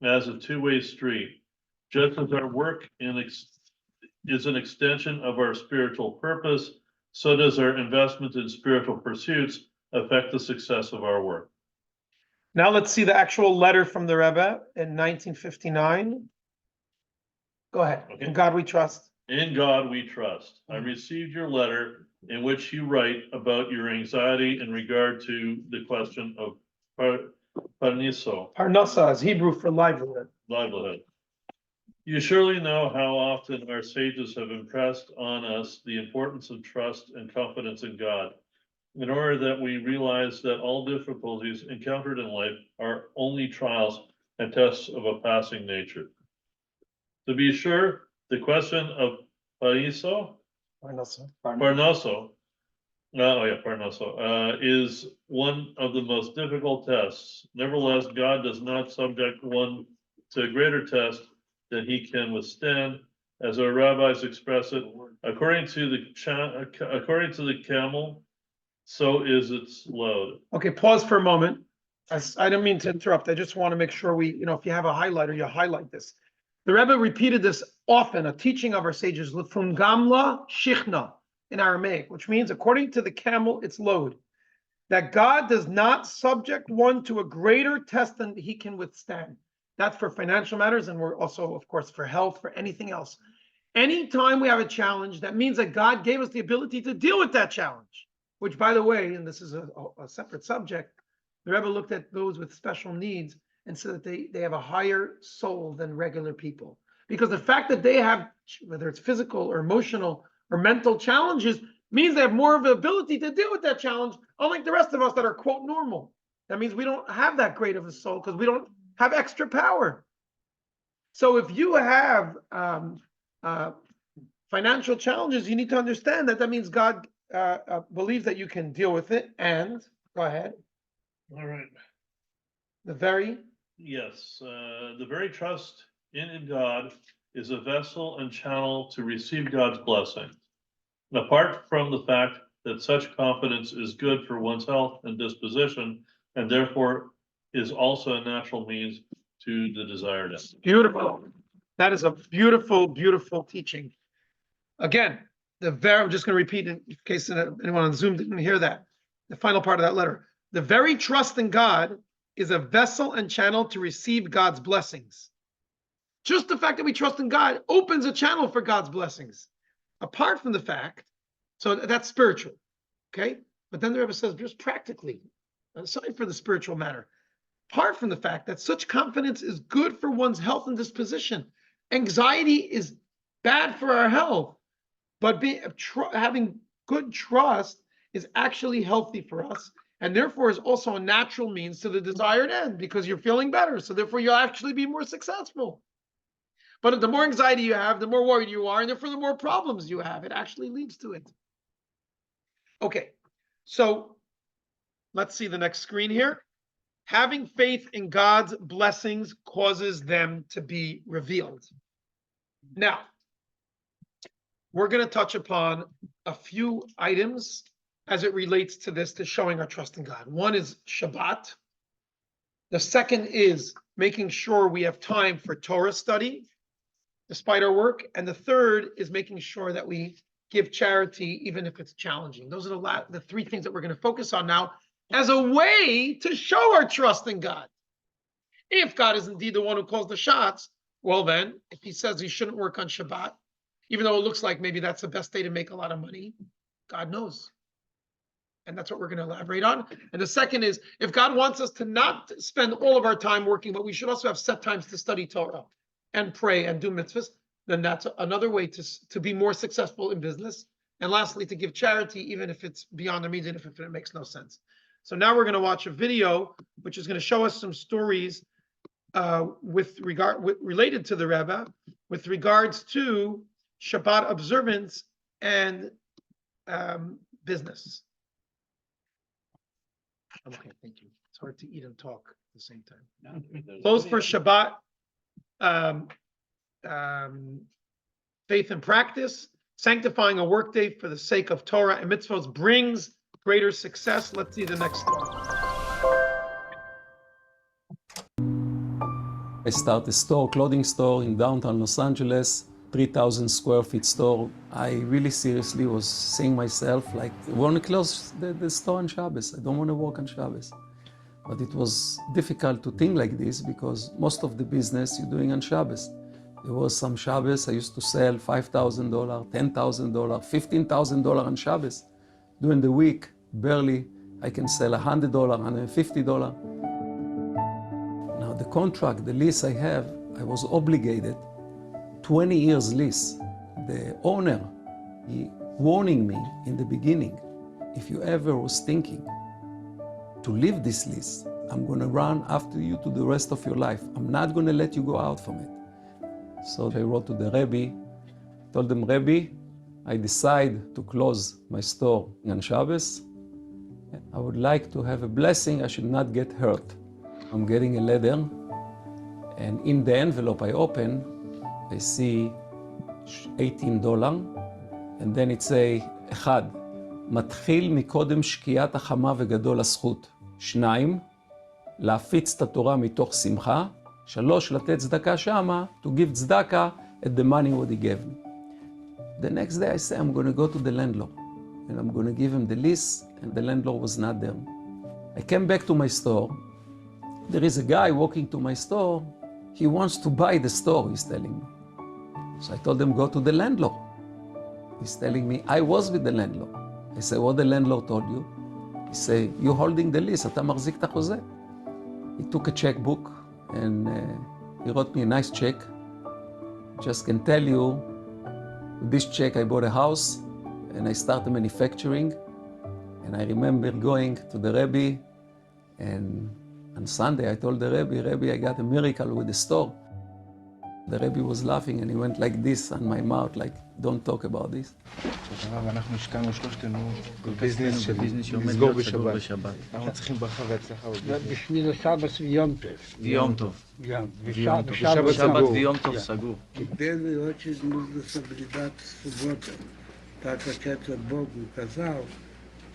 Speaker 9: as a two-way street. Just as our work is an extension of our spiritual purpose, so does our investment in spiritual pursuits affect the success of our work.
Speaker 1: Now let's see the actual letter from the Rebbe in 1959. Go ahead. Okay. In God we trust.
Speaker 9: In God we trust. I received your letter in which you write about your anxiety in regard to the question of
Speaker 1: Parnasa is Hebrew for livelihood.
Speaker 9: Livelihood. You surely know how often our sages have impressed on us the importance of trust and confidence in God, in order that we realize that all difficulties encountered in life are only trials and tests of a passing nature. To be sure, the question of Parnaso is one of the most difficult tests. Nevertheless, God does not subject one to a greater test than he can withstand, as our rabbis express it. According to the camel, so is its load.
Speaker 1: Okay, pause for a moment. I don't mean to interrupt. I just want to make sure we, if you have a highlighter, you highlight this. The Rebbe repeated this often, a teaching of our sages, from Gamla Shichna. in Aramaic, which means according to the camel, its load, that God does not subject one to a greater test than he can withstand. That's for financial matters, and we're also, of course, for health, for anything else. Anytime we have a challenge, that means that God gave us the ability to deal with that challenge, which, by the way, and this is a separate subject, the Rebbe looked at those with special needs and said that they have a higher soul than regular people. Because the fact that they have, whether it's physical or emotional or mental challenges, means they have more of the ability to deal with that challenge, unlike the rest of us that are, quote, normal. That means we don't have that great of a soul because we don't have extra power. So if you have financial challenges, you need to understand that means God believes that you can deal with it. And go ahead.
Speaker 9: All right.
Speaker 1: The very
Speaker 9: trust in God is a vessel and channel to receive God's blessing. And apart from the fact that such confidence is good for one's health and disposition, and therefore is also a natural means to the desired end.
Speaker 1: Beautiful. That is a beautiful, beautiful teaching. Again, I'm just going to repeat in case anyone on Zoom didn't hear that. The final part of that letter. The very trust in God is a vessel and channel to receive God's blessings. Just the fact that we trust in God opens a channel for God's blessings. Apart from the fact, so that's spiritual, okay? But then the Rebbe says, just practically, aside for the spiritual matter, apart from the fact that such confidence is good for one's health and disposition. Anxiety is bad for our health, but having good trust is actually healthy for us, and therefore is also a natural means to the desired end because you're feeling better. So therefore you'll actually be more successful. But the more anxiety you have, the more worried you are, and therefore the more problems you have. It actually leads to it. Okay, so let's see the next screen here. Having faith in God's blessings causes them to be revealed. Now, we're going to touch upon a few items as it relates to this, to showing our trust in God. One is Shabbat. The second is making sure we have time for Torah study, despite our work. And the third is making sure that we give charity, even if it's challenging. Those are the three things that we're going to focus on now as a way to show our trust in God. If God is indeed the one who calls the shots, well then, if he says he shouldn't work on Shabbat, even though it looks like maybe that's the best day to make a lot of money, God knows. And that's what we're going to elaborate on. And the second is, if God wants us to not spend all of our time working, but we should also have set times to study Torah and pray and do mitzvahs, then that's another way to be more successful in business. And lastly, to give charity, even if it's beyond our means and if it makes no sense. So now we're going to watch a video, which is going to show us some stories related to the Rebbe, with regards to Shabbat observance and business. Okay, thank you. It's hard to eat and talk at the same time. Close for Shabbat, faith and practice, sanctifying a workday for the sake of Torah and mitzvot brings greater success. Let's see the next story.
Speaker 3: I started a store, clothing store in downtown Los Angeles, 3,000 square feet store. I really seriously was saying myself, like, I want to close the store on Shabbos. I don't want to work on Shabbos. But it was difficult to think like this because most of the business you're doing on Shabbos. There was some Shabbos I used to sell $5,000, $10,000, $15,000 on Shabbos. During the week, barely I can sell $100, $150. Now the contract, the lease I have, I was obligated 20 years lease. The owner, he warning me in the beginning, if you ever was thinking to leave this lease, I'm going to run after you to the rest of your life. I'm not going to let you go out from it. So I wrote to the Rebbe, told them, Rebbe, I decide to close my store on Shabbos. I would like to have a blessing. I should not get hurt. I'm getting a letter, and in the envelope I open, I see $18, and then it say, 1. מתחיל מקודם שקיעת החמה וגדול הזכות. 2. להפיץ את התורה מתוך שמחה. 3. לתת צדקה שמה, to give tzedakah at the money what he gave me. The next day I say, I'm going to go to the landlord. and I'm going to give him the lease, and the landlord was not there. I came back to my store. There is a guy walking to my store. He wants to buy the store, he's telling me. So I told him, go to the landlord. He's telling me, I was with the landlord. I say, what the landlord told you? He say, you're holding the lease, אתה מחזיק את החוזה. He took a checkbook and he wrote me a nice check. Just can tell you, with this check I bought a house and I started manufacturing. And I remember going to the Rebbe, and on Sunday I told the Rebbe, I got a miracle with the store. The Rebbe was laughing and he went like this on my mouth, like, don't talk about this.
Speaker 2: אנחנו השקענו שלושתנו בביזנס של לסגור בשבת. אנחנו צריכים ברכה והצלחה בביזנס.
Speaker 18: בשביל השבת ויום טוב.
Speaker 2: ויום טוב.
Speaker 18: שבת
Speaker 2: ויום טוב סגור.
Speaker 18: Теперь очень нужно соблюдать субботу. Так как это Бог указал,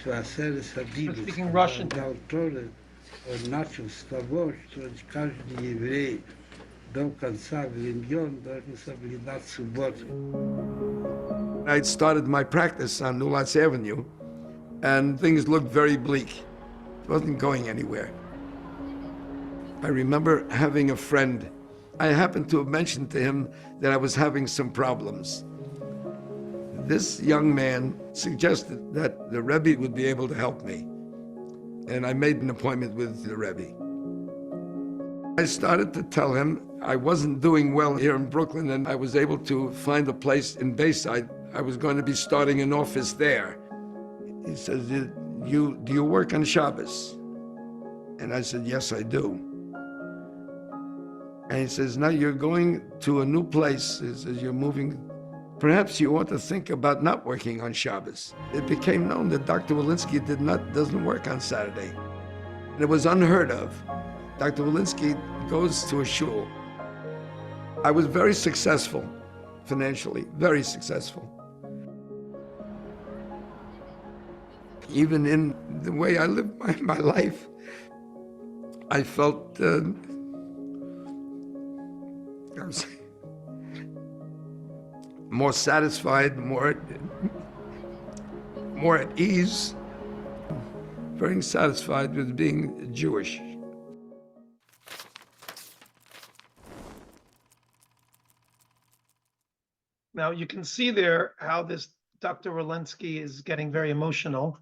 Speaker 18: что Асер Садибис дал Торы, он начал с того, что каждый еврей до конца времен должен соблюдать субботу.
Speaker 4: I started my practice on Nulatz Avenue, and things looked very bleak. It wasn't going anywhere. I remember having a friend. I happened to have mentioned to him that I was having some problems. This young man suggested that the Rebbe would be able to help me, and I made an appointment with the Rebbe. I started to tell him I wasn't doing well here in Brooklyn, and I was able to find a place in Bayside. I was going to be starting an office there. He says, do you work on Shabbos? And I said, yes, I do. And he says, now you're going to a new place. He says, you're moving. Perhaps you ought to think about not working on Shabbos. It became known that Dr. Walensky doesn't work on Saturday. And it was unheard of. Dr. Walensky goes to a shul. I was very successful financially, very successful. Even in the way I lived my life, I felt more satisfied, more at ease, very satisfied with being Jewish.
Speaker 1: Now you can see there how this Dr. Walensky is getting very emotional,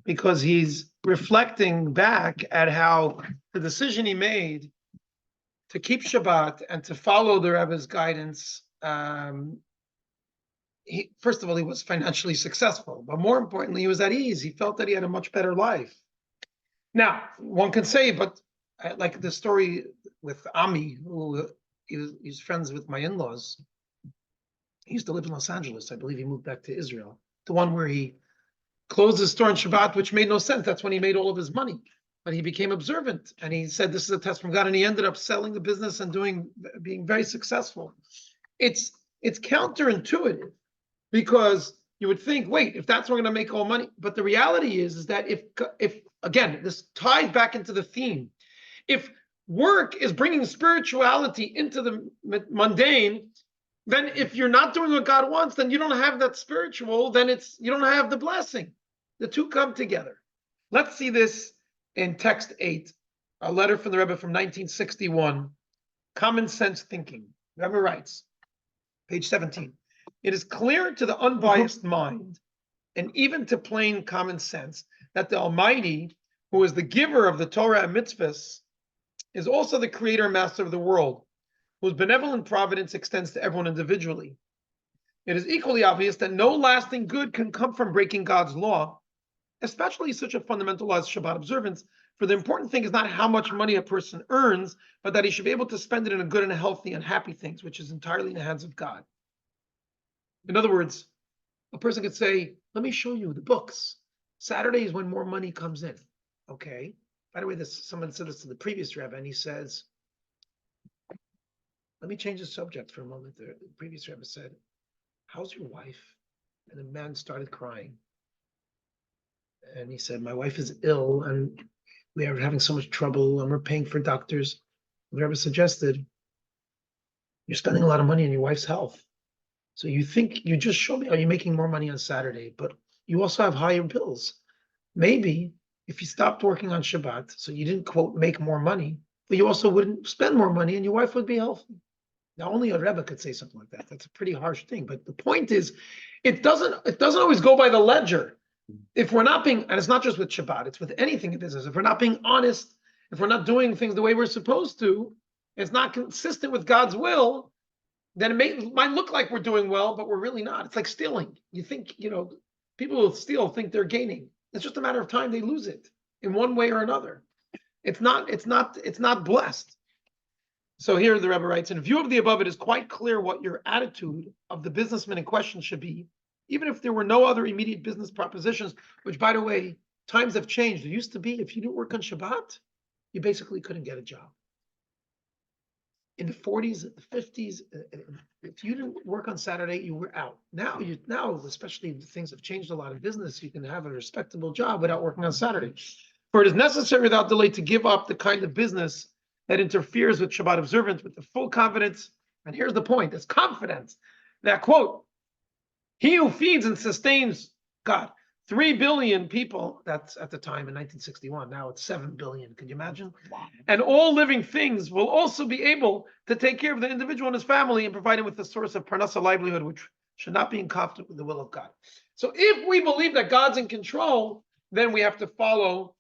Speaker 1: because he's reflecting back at how the decision he made to keep Shabbat and to follow the Rebbe's guidance, first of all, he was financially successful, but more importantly, he was at ease. He felt that he had a much better life. Now, one can say, but like the story with Ami, who he's friends with my in-laws. He used to live in Los Angeles. I believe he moved back to Israel. The one where he closed his store on Shabbat, which made no sense. That's when he made all of his money. But he became observant, and he said, this is a test from God, and he ended up selling the business and being very successful. It's counterintuitive, because you would think, wait, if that's where we're going to make all money. But the reality is that if again, this ties back into the theme. If work is bringing spirituality into the mundane, then if you're not doing what God wants, then you don't have that spiritual, then you don't have the blessing. The two come together. Let's see this in text 8, a letter from the Rebbe from 1961, Common Sense Thinking. The Rebbe writes, page 17, it is clear to the unbiased mind, and even to plain common sense, that the Almighty, who is the giver of the Torah and mitzvahs, is also the creator and master of the world, whose benevolent providence extends to everyone individually. It is equally obvious that no lasting good can come from breaking God's law, especially such a fundamental law as Shabbat observance, for the important thing is not how much money a person earns, but that he should be able to spend it in a good and healthy and happy things, which is entirely in the hands of God. In other words, a person could say, let me show you the books. Saturday is when more money comes in. Okay. By the way, someone said this to the previous Rebbe, and he says, let me change the subject for a moment. The previous Rebbe said, how's your wife? And the man started crying. And he said, my wife is ill, and we are having so much trouble, and we're paying for doctors. The Rebbe suggested, you're spending a lot of money on your wife's health. So you think, you just show me, are you making more money on Saturday? But you also have higher bills. Maybe if you stopped working on Shabbat, so you didn't, quote, make more money, but you also wouldn't spend more money and your wife would be healthy. Now, only a Rebbe could say something like that. That's a pretty harsh thing. But the point is, it doesn't always go by the ledger. If we're not being, and it's not just with Shabbat, it's with anything in business. If we're not being honest, if we're not doing things the way we're supposed to, it's not consistent with God's will, then it might look like we're doing well, but we're really not. It's like stealing. You think, people who steal think they're gaining. It's just a matter of time they lose it in one way or another. It's not blessed. So here the Rebbe writes, in view of the above, it is quite clear what your attitude of the businessman in question should be, even if there were no other immediate business propositions, which, by the way, times have changed. It used to be if you didn't work on Shabbat, you basically couldn't get a job. In the 40s, the 50s, if you didn't work on Saturday, you were out. Now, especially things have changed a lot in business, you can have a respectable job without working on Saturday. For it is necessary without delay to give up the kind of business that interferes with Shabbat observance with the full confidence, and here's the point, it's confidence, that, quote, he who feeds and sustains, God, 3 billion people, that's at the time in 1961, now it's 7 billion, can you imagine? Wow. And all living things will also be able to take care of the individual and his family and provide him with a source of parnasa livelihood, which should not be in conflict with the will of God. So if we believe that God's in control, then we have to follow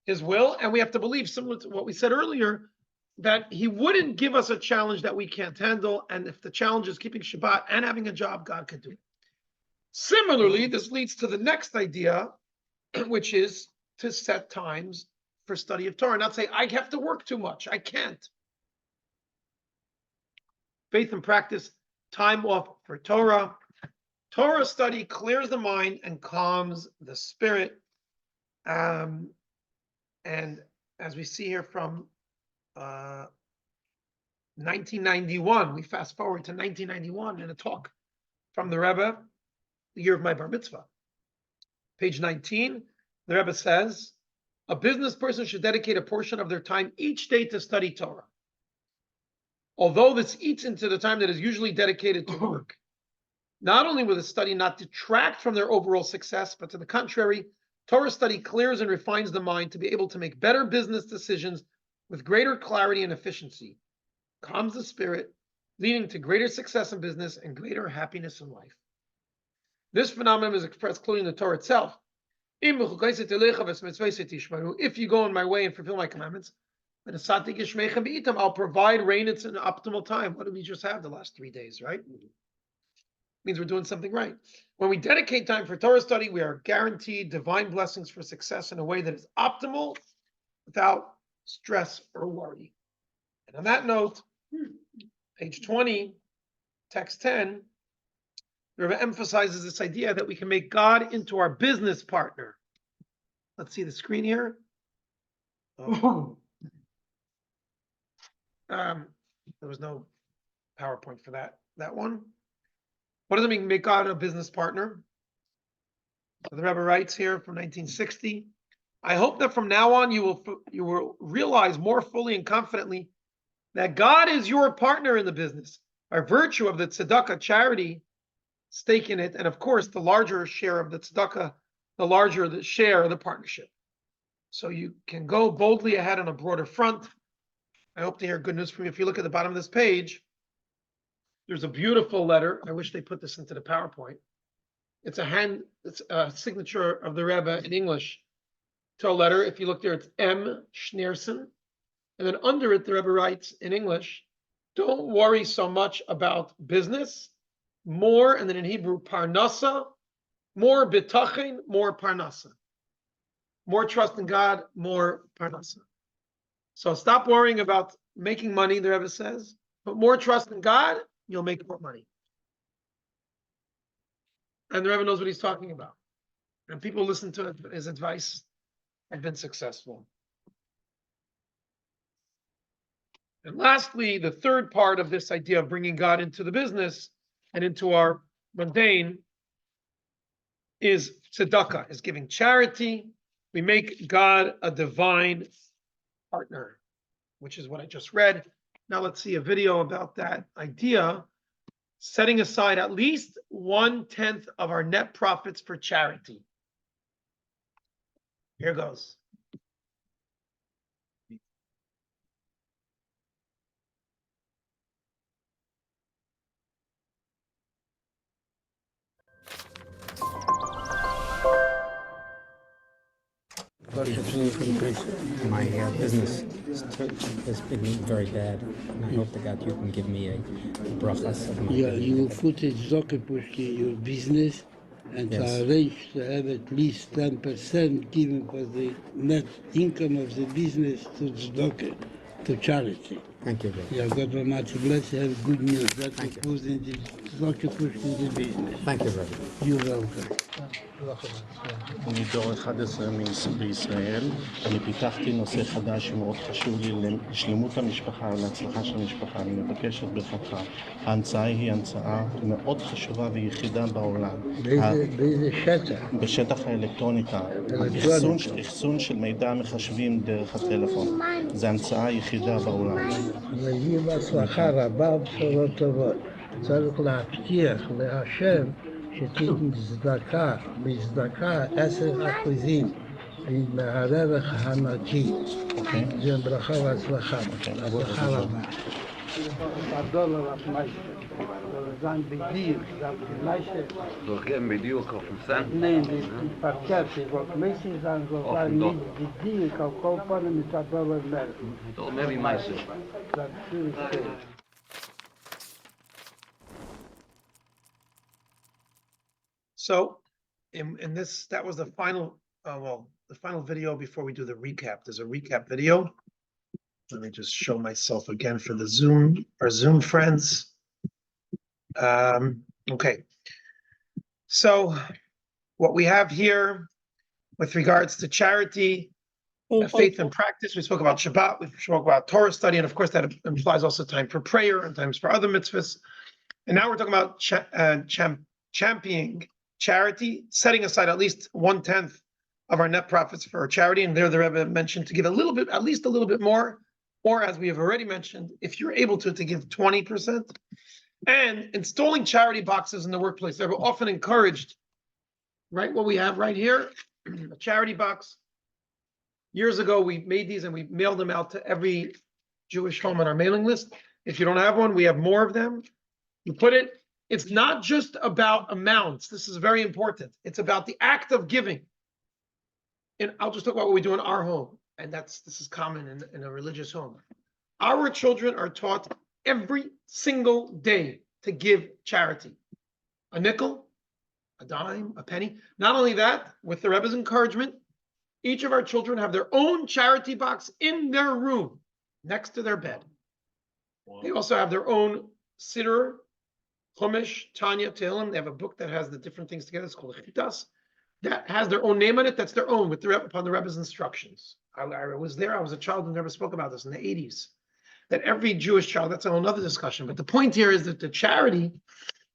Speaker 1: his will, and we have to believe, similar to what we said earlier, that he wouldn't give us a challenge that we can't handle, and if the challenge is keeping Shabbat and having a job, God could do it. Similarly, this leads to the next idea, which is to set times for study of Torah, not say, I have to work too much, I can't. Faith and practice, time off for Torah. Torah study clears the mind and calms the spirit. And as we see here from 1991, we fast forward to 1991 in a talk from the Rebbe, the year of my bar mitzvah. Page 19, the Rebbe says, a business person should dedicate a portion of their time each day to study Torah. Although this eats into the time that is usually dedicated to work. Not only will the study not detract from their overall success, but to the contrary, Torah study clears and refines the mind to be able to make better business decisions with greater clarity and efficiency, calms the spirit, leading to greater success in business and greater happiness in life. This phenomenon is expressed clearly in the Torah itself. If you go in my way and fulfill my commandments, I'll provide rain. It's an optimal time. What did we just have the last 3 days, right? Means we're doing something right. When we dedicate time for Torah study, we are guaranteed divine blessings for success in a way that is optimal without stress or worry. And on that note, page 20, text 10, the Rebbe emphasizes this idea that we can make God into our business partner. Let's see the screen here. There was no PowerPoint for that one. What does it mean, make God a business partner? So the Rebbe writes here from 1960, I hope that from now on you will realize more fully and confidently that God is your partner in the business by virtue of the tzedakah, charity, stake in it, and of course the larger share of the tzedakah, the larger the share of the partnership. So you can go boldly ahead on a broader front. I hope to hear good news from you. If you look at the bottom of this page, there's a beautiful letter. I wish they put this into the PowerPoint. It's a signature of the Rebbe in English to a letter. If you look there, it's M. Schneerson. And then under it, the Rebbe writes in English, don't worry so much about business, more, and then in Hebrew, parnasa, more bitachin, more parnasa. More trust in God, more parnasa. So stop worrying about making money, the Rebbe says, but more trust in God, you'll make more money. And the Rebbe knows what he's talking about. And people listen to his advice and been successful. And lastly, the third part of this idea of bringing God into the business and into our mundane is tzedakah, is giving charity. We make God a divine partner, which is what I just read. Now let's see a video about that idea setting aside at least 1/10 of our net profits for charity. Here goes.
Speaker 5: My business has been very bad, and I hope to God you can give me a brachas of my
Speaker 21: Yeah, you put a tzedakah in your business and
Speaker 5: Yes.
Speaker 21: to arrange to have at least 10% given for the net income of the business to tzedakah, to charity.
Speaker 5: Thank you, Rabbi.
Speaker 21: Yeah, God Almighty bless you. Have good news. That will put in the tzedakah in the business.
Speaker 5: Thank you, Rabbi.
Speaker 21: You're welcome.
Speaker 22: אני דור 11 בישראל, אני פיתחתי נושא חדש שמאוד חשוב לי לשלמות המשפחה ולהצלחה של המשפחה. אני מבקש את ברכתך. ההמצאה היא המצאה מאוד חשובה ויחידה בעולם.
Speaker 21: באיזה שטח?
Speaker 22: בשטח האלקטרוניקה. אחסון של מידע מחשבים דרך הטלפון. זו ההמצאה היחידה בעולם.
Speaker 21: ויהי בהצלחה רבה בשורות טובות. צריך להבטיח להשם שתיתן צדקה 10% מהרווח הנקי. זה ברכה והצלחה. הצלחה רבה. $1 auf Meister. Dann bedienst, das die Meister.
Speaker 19: So gehen bedienst auf dem Cent?
Speaker 21: Nein, die Parkette, was Meister sagen, so sagen nicht bedienst, auf Kaufmann mit $1 mehr.
Speaker 19: Doch mehr wie Meister.
Speaker 21: Das ist
Speaker 1: So, in this, that was the final, the final video before we do the recap. There's a recap video. Let me just show myself again for the Zoom, our Zoom friends. Okay. So, what we have here with regards to charity, faith and practice, we spoke about Shabbat, we spoke about Torah study, and of course that implies also time for prayer and times for other mitzvahs. And now we're talking about championing charity, setting aside at least 1/10 of our net profits for charity. And there the Rebbe mentioned to give a little bit, at least a little bit more, or as we have already mentioned, if you're able to give 20%. And installing charity boxes in the workplace. They're often encouraged, right? What we have right here, a charity box. Years ago, we made these and we mailed them out to every Jewish home on our mailing list. If you don't have one, we have more of them. You put it, it's not just about amounts. This is very important. It's about the act of giving. And I'll just talk about what we do in our home. And this is common in a religious home. Our children are taught every single day to give charity. A nickel, a dime, a penny. Not only that, with the Rebbe's encouragement, each of our children have their own charity box in their room, next to their bed. Wow. They also have their own siddur, Chumash, Tanya, Tehillim. They have a book that has the different things together. It's called Chitas. That has their own name on it. That's their own, with upon the Rebbe's instructions. I was there. I was a child who never spoke about this in the 80s. That every Jewish child, that's another discussion. But the point here is that the charity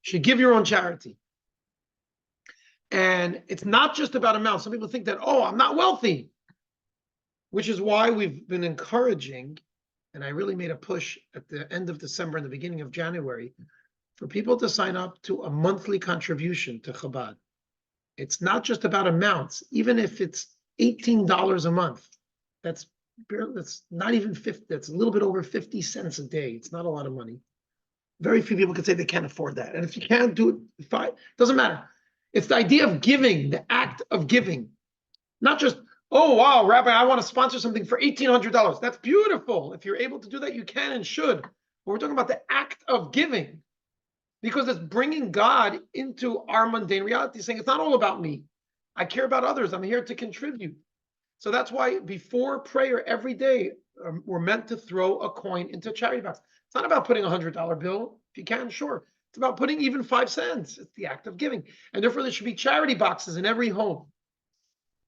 Speaker 1: should give your own charity. And it's not just about amounts. Some people think that, oh, I'm not wealthy, which is why we've been encouraging, and I really made a push at the end of December and the beginning of January, for people to sign up to a monthly contribution to Chabad. It's not just about amounts. Even if it's $18 a month, that's not even 50, that's a little bit over 50 cents a day. It's not a lot of money. Very few people can say they can't afford that. And if you can't do it, fine, doesn't matter. It's the idea of giving, the act of giving. Not just, oh, wow, Rabbi, I want to sponsor something for $1,800. That's beautiful. If you're able to do that, you can and should. But we're talking about the act of giving, because it's bringing God into our mundane reality, saying it's not all about me. I care about others. I'm here to contribute. So that's why before prayer every day, we're meant to throw a coin into a charity box. It's not about putting a $100 bill. If you can, sure. It's about putting even 5 cents. It's the act of giving. And therefore, there should be charity boxes in every home.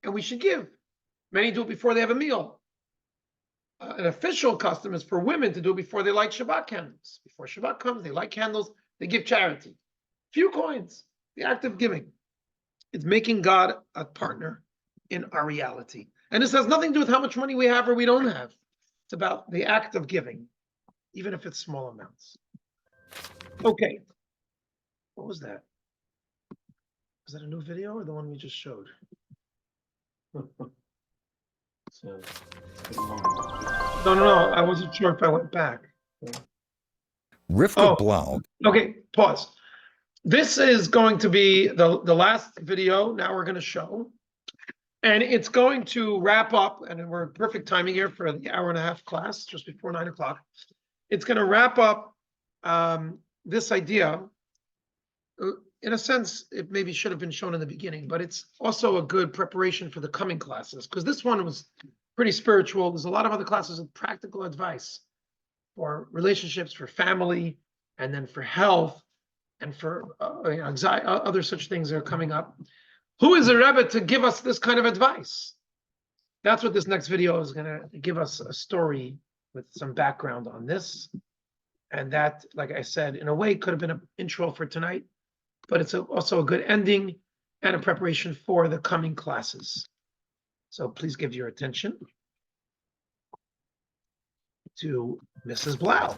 Speaker 1: And we should give. Many do it before they have a meal. An official custom is for women to do it before they light Shabbat candles. Before Shabbat comes, they light candles, they give charity. Few coins, the act of giving. It's making God a partner in our reality. And this has nothing to do with how much money we have or we don't have. It's about the act of giving, even if it's small amounts. Okay, What was that? Was that a new video or the one we just showed?
Speaker 9: So,
Speaker 1: No. I wasn't sure if I went back.
Speaker 6: Rivka Blau.
Speaker 1: Okay, pause. This is going to be the last video now we're going to show. And it's going to wrap up, and we're perfect timing here for the hour and a half class, just before 9 o'clock. It's going to wrap up this idea. In a sense, it maybe should have been shown in the beginning, but it's also a good preparation for the coming classes, because this one was pretty spiritual. There's a lot of other classes of practical advice for relationships, for family, and then for health, and for anxiety, other such things that are coming up. Who is a Rebbe to give us this kind of advice? That's what this next video is going to give us, a story with some background on this. And that, like I said, in a way could have been an intro for tonight, but it's also a good ending and a preparation for the coming classes. So please give your attention to Mrs. Blau.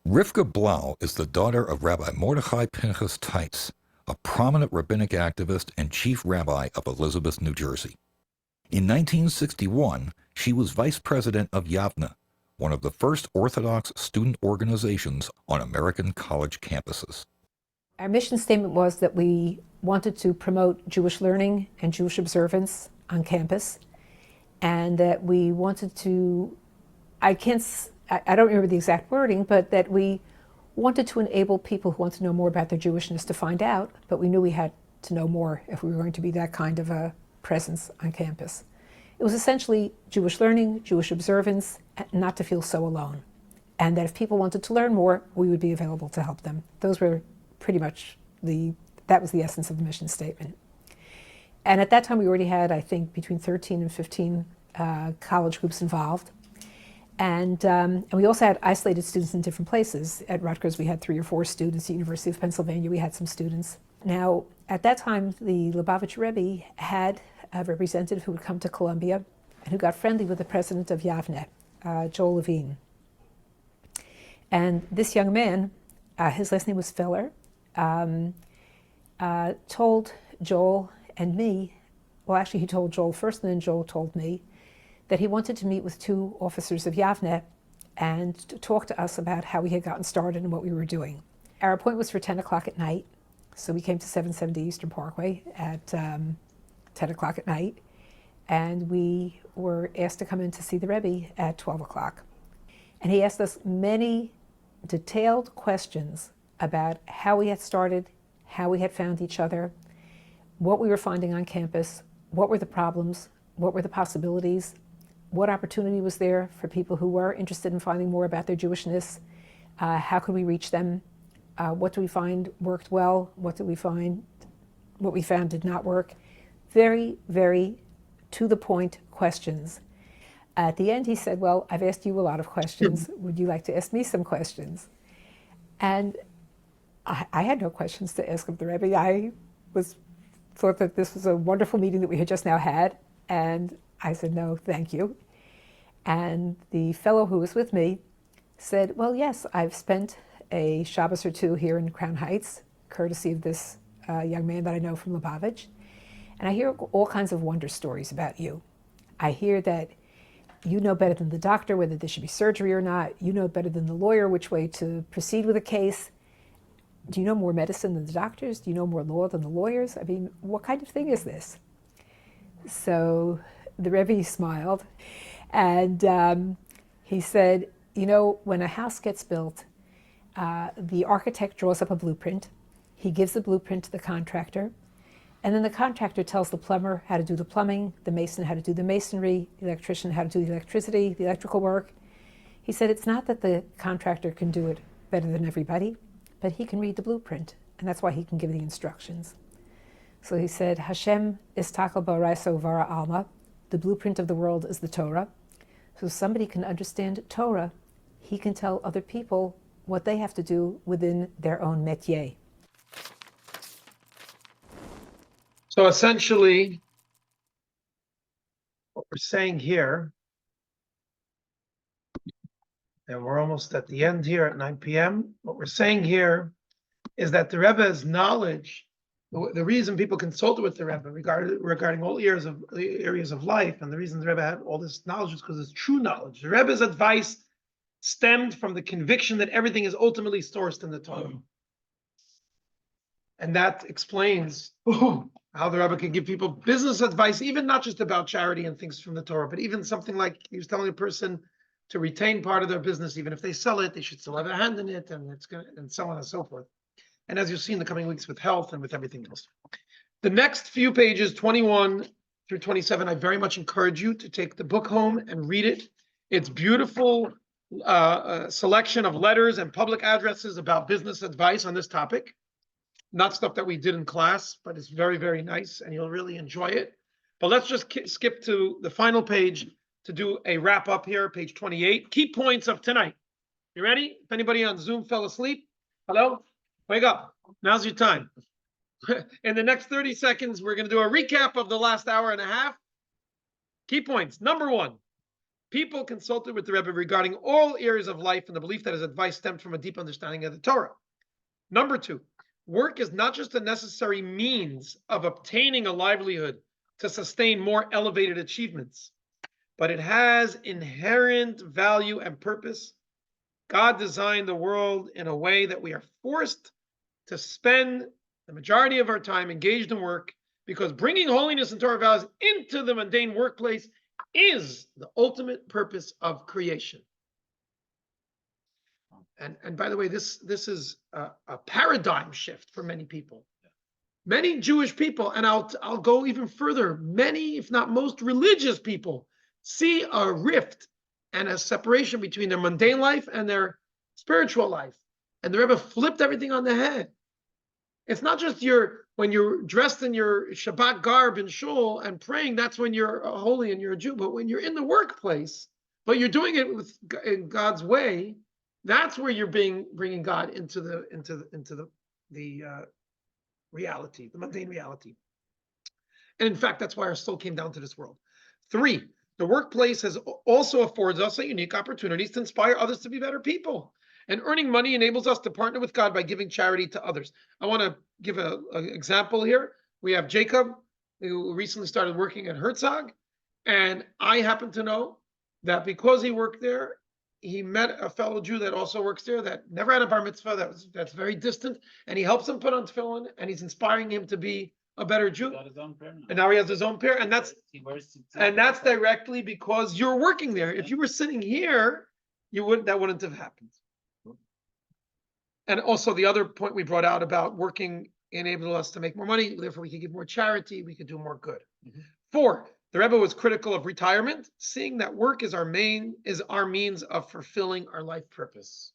Speaker 6: Rivka Blau is the daughter of Rabbi Mordechai Pinchas Teitz, a prominent rabbinic activist and chief rabbi of Elizabeth, New Jersey. In 1961, she was vice president of Yavne, one of the first Orthodox student organizations on American college campuses.
Speaker 7: Our mission statement was that we wanted to promote Jewish learning and Jewish observance on campus, and that we wanted to, I don't remember the exact wording, but that we wanted to enable people who want to know more about their Jewishness to find out, but we knew we had to know more if we were going to be that kind of a presence on campus. It was essentially Jewish learning, Jewish observance, not to feel so alone. And that if people wanted to learn more, we would be available to help them. Those were pretty much that was the essence of the mission statement. And at that time, we already had, I think, between 13 and 15 college groups involved. And we also had isolated students in different places. At Rutgers, we had 3 or 4 students. At the University of Pennsylvania, we had some students. Now, at that time, the Lubavitch Rebbe had a representative who would come to Columbia and who got friendly with the president of Yavne, Joel Levine. And this young man, his last name was Feller, told Joel and me, well, actually, he told Joel first, and then Joel told me, that he wanted to meet with 2 officers of Yavne and to talk to us about how we had gotten started and what we were doing. Our appointment was for 10 o'clock at night, so we came to 770 Eastern Parkway at 10 o'clock at night, and we were asked to come in to see the Rebbe at 12 o'clock. And he asked us many detailed questions about how we had started, how we had found each other, what we were finding on campus, what were the problems, what were the possibilities, what opportunity was there for people who were interested in finding more about their Jewishness, how could we reach them, what do we find worked well, what we found did not work. Very, very to the point questions. At the end he said, well, I've asked you a lot of questions, would you like to ask me some questions? And I had no questions to ask of the Rebbe. I thought that this was a wonderful meeting that we had just now had, and I said, no, thank you. And the fellow who was with me said, well, yes, I've spent a Shabbos or 2 here in Crown Heights, courtesy of this young man that I know from Lubavitch. And I hear all kinds of wonder stories about you. I hear that you know better than the doctor whether there should be surgery or not. You know better than the lawyer which way to proceed with a case. Do you know more medicine than the doctors? Do you know more law than the lawyers? I mean, what kind of thing is this? So the Rebbe smiled, and he said, you know, when a house gets built, the architect draws up a blueprint. He gives the blueprint to the contractor, and then the contractor tells the plumber how to do the plumbing, the mason how to do the masonry, the electrician how to do the electricity, the electrical work. He said it's not that the contractor can do it better than everybody, but he can read the blueprint, and that's why he can give the instructions. So he said, Hashem istakel ba'oraso vara alma, the blueprint of the world is the Torah. So somebody can understand Torah, he can tell other people what they have to do within their own métier.
Speaker 1: So essentially, what we're saying here and we're almost at the end here at 9 p.m. What we're saying here is that the Rebbe's knowledge, the reason people consulted with the Rebbe regarding all areas of life, and the reason the Rebbe had all this knowledge is because it's true knowledge. The Rebbe's advice stemmed from the conviction that everything is ultimately sourced in the Torah. And that explains how the Rebbe can give people business advice, even not just about charity and things from the Torah, but even something like he was telling a person to retain part of their business, even if they sell it, they should still have a hand in it, and and so on and so forth. And as you'll see in the coming weeks with health and with everything else. The next few pages, 21 through 27, I very much encourage you to take the book home and read it. It's beautiful selection of letters and public addresses about business advice on this topic. Not stuff that we did in class, but it's very, very nice, and you'll really enjoy it. But let's just skip to the final page to do a wrap up here, page 28. Key points of tonight. You ready? If anybody on Zoom fell asleep, hello? Wake up. Now's your time. In the next 30 seconds, we're going to do a recap of the last hour and a half. Key points. Number one, people consulted with the Rebbe regarding all areas of life and the belief that his advice stemmed from a deep understanding of the Torah. Number two, work is not just a necessary means of obtaining a livelihood to sustain more elevated achievements, but it has inherent value and purpose. God designed the world in a way that we are forced to spend the majority of our time engaged in work, because bringing holiness and Torah values into the mundane workplace is the ultimate purpose of creation. And by the way, this is a paradigm shift for many people. Many Jewish people, and I'll go even further, many, if not most religious people, see a rift and a separation between their mundane life and their spiritual life. And the Rebbe flipped everything on the head. It's not just when you're dressed in your Shabbat garb in shul and praying, that's when you're holy and you're a Jew. But when you're in the workplace, but you're doing it in God's way, that's where you're bringing God into the reality, the mundane reality. And in fact, that's why our soul came down to this world. 3, the workplace also affords us a unique opportunities to inspire others to be better people. And earning money enables us to partner with God by giving charity to others. I want to give an example here. We have Jacob, who recently started working at Herzog. And I happen to know that because he worked there, he met a fellow Jew that also works there that never had a bar mitzvah, that's very distant. And he helps him put on tefillin, and he's inspiring him to be a better Jew. And now he has his own pair. And that's directly because you're working there. If you were sitting here, that wouldn't have happened. And also the other point we brought out about working enabled us to make more money. Therefore, we could give more charity. We could do more good. 4, the Rebbe was critical of retirement, seeing that work is our means of fulfilling our life purpose.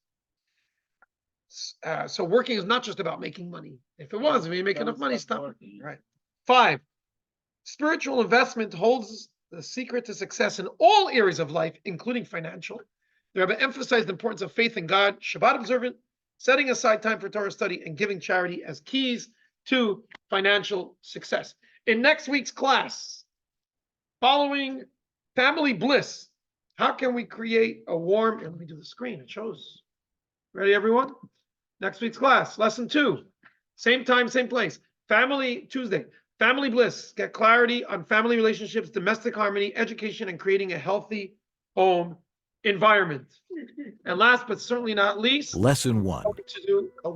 Speaker 1: So working is not just about making money. If it was, if you make enough money, stop working. Right. 5, spiritual investment holds the secret to success in all areas of life, including financial. The Rebbe emphasized the importance of faith in God, Shabbat observant, setting aside time for Torah study, and giving charity as keys to financial success. In next week's class, following family bliss, how can we create a warm, and let me do the screen, it shows. Ready, everyone? Next week's class, lesson 2, same time, same place. Tuesday, family bliss, get clarity on family relationships, domestic harmony, education, and creating a healthy home environment. And last but certainly not least,
Speaker 12: lesson 1,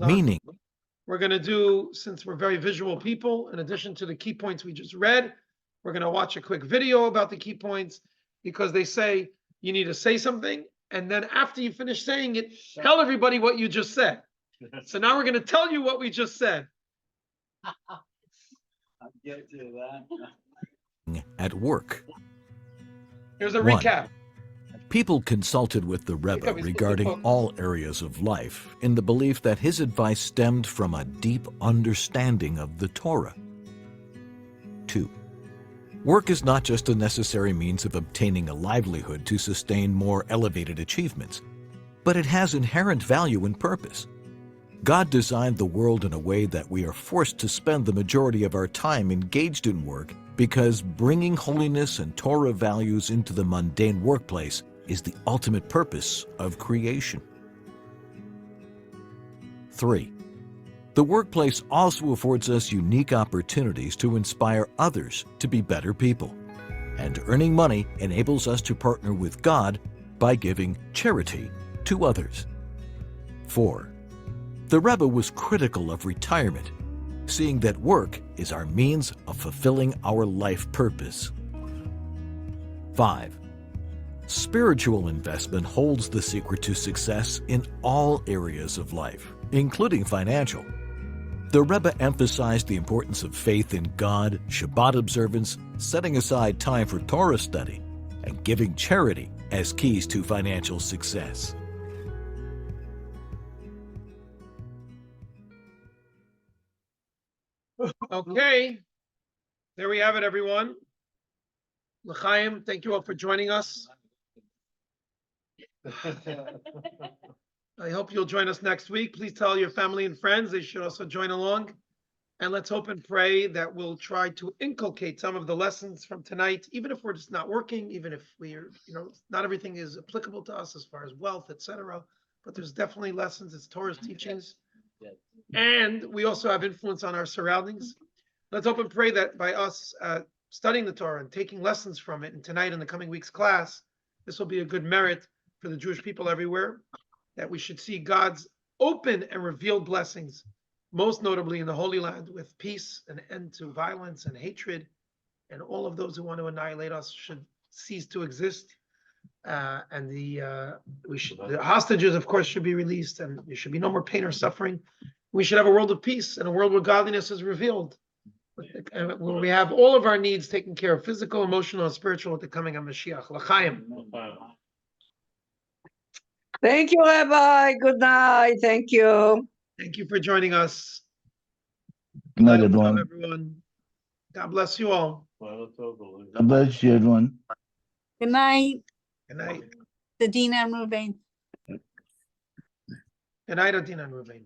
Speaker 12: meaning.
Speaker 1: We're going to do, since we're very visual people, in addition to the key points we just read, we're going to watch a quick video about the key points, because they say you need to say something, and then after you finish saying it, tell everybody what you just said. So now we're going to tell you what we just said.
Speaker 15: I'll get to that.
Speaker 12: At work.
Speaker 1: Here's a
Speaker 12: 1,
Speaker 1: recap.
Speaker 12: people consulted with the Rebbe regarding all areas of life in the belief that his advice stemmed from a deep understanding of the Torah. 2, work is not just a necessary means of obtaining a livelihood to sustain more elevated achievements, but it has inherent value and purpose. God designed the world in a way that we are forced to spend the majority of our time engaged in work, because bringing holiness and Torah values into the mundane workplace is the ultimate purpose of creation. 3. The workplace also affords us unique opportunities to inspire others to be better people. And earning money enables us to partner with God by giving charity to others. 4. The Rebbe was critical of retirement, seeing that work is our means of fulfilling our life purpose. 5. Spiritual investment holds the secret to success in all areas of life, including financial. The Rebbe emphasized the importance of faith in God, Shabbat observance, setting aside time for Torah study, and giving charity as keys to financial success.
Speaker 1: Okay, there we have it, everyone. L'chaim, thank you all for joining us. I hope you'll join us next week. Please tell your family and friends they should also join along. And let's hope and pray that we'll try to inculcate some of the lessons from tonight, even if we're just not working, even if we're, not everything is applicable to us as far as wealth, etc. But there's definitely lessons. It's Torah's teachings. And we also have influence on our surroundings. Let's hope and pray that by us studying the Torah and taking lessons from it, and tonight in the coming week's class, this will be a good merit for the Jewish people everywhere, that we should see God's open and revealed blessings, most notably in the Holy Land, with peace, an end to violence and hatred, and all of those who want to annihilate us should cease to exist. And the hostages, of course, should be released, and there should be no more pain or suffering. We should have a world of peace and a world where godliness is revealed, and where we have all of our needs taken care of, physical, emotional, and spiritual, with the coming of Mashiach. L'chaim.
Speaker 10: Thank you, Rabbi. Good night. Thank you.
Speaker 1: Thank you for joining us.
Speaker 19: Good night, everyone.
Speaker 1: Everyone. God bless you all.
Speaker 19: God bless you, everyone.
Speaker 11: Good night.
Speaker 1: Good night.
Speaker 11: Adina and Ruvain.
Speaker 1: Good night, Adina and Ruvain.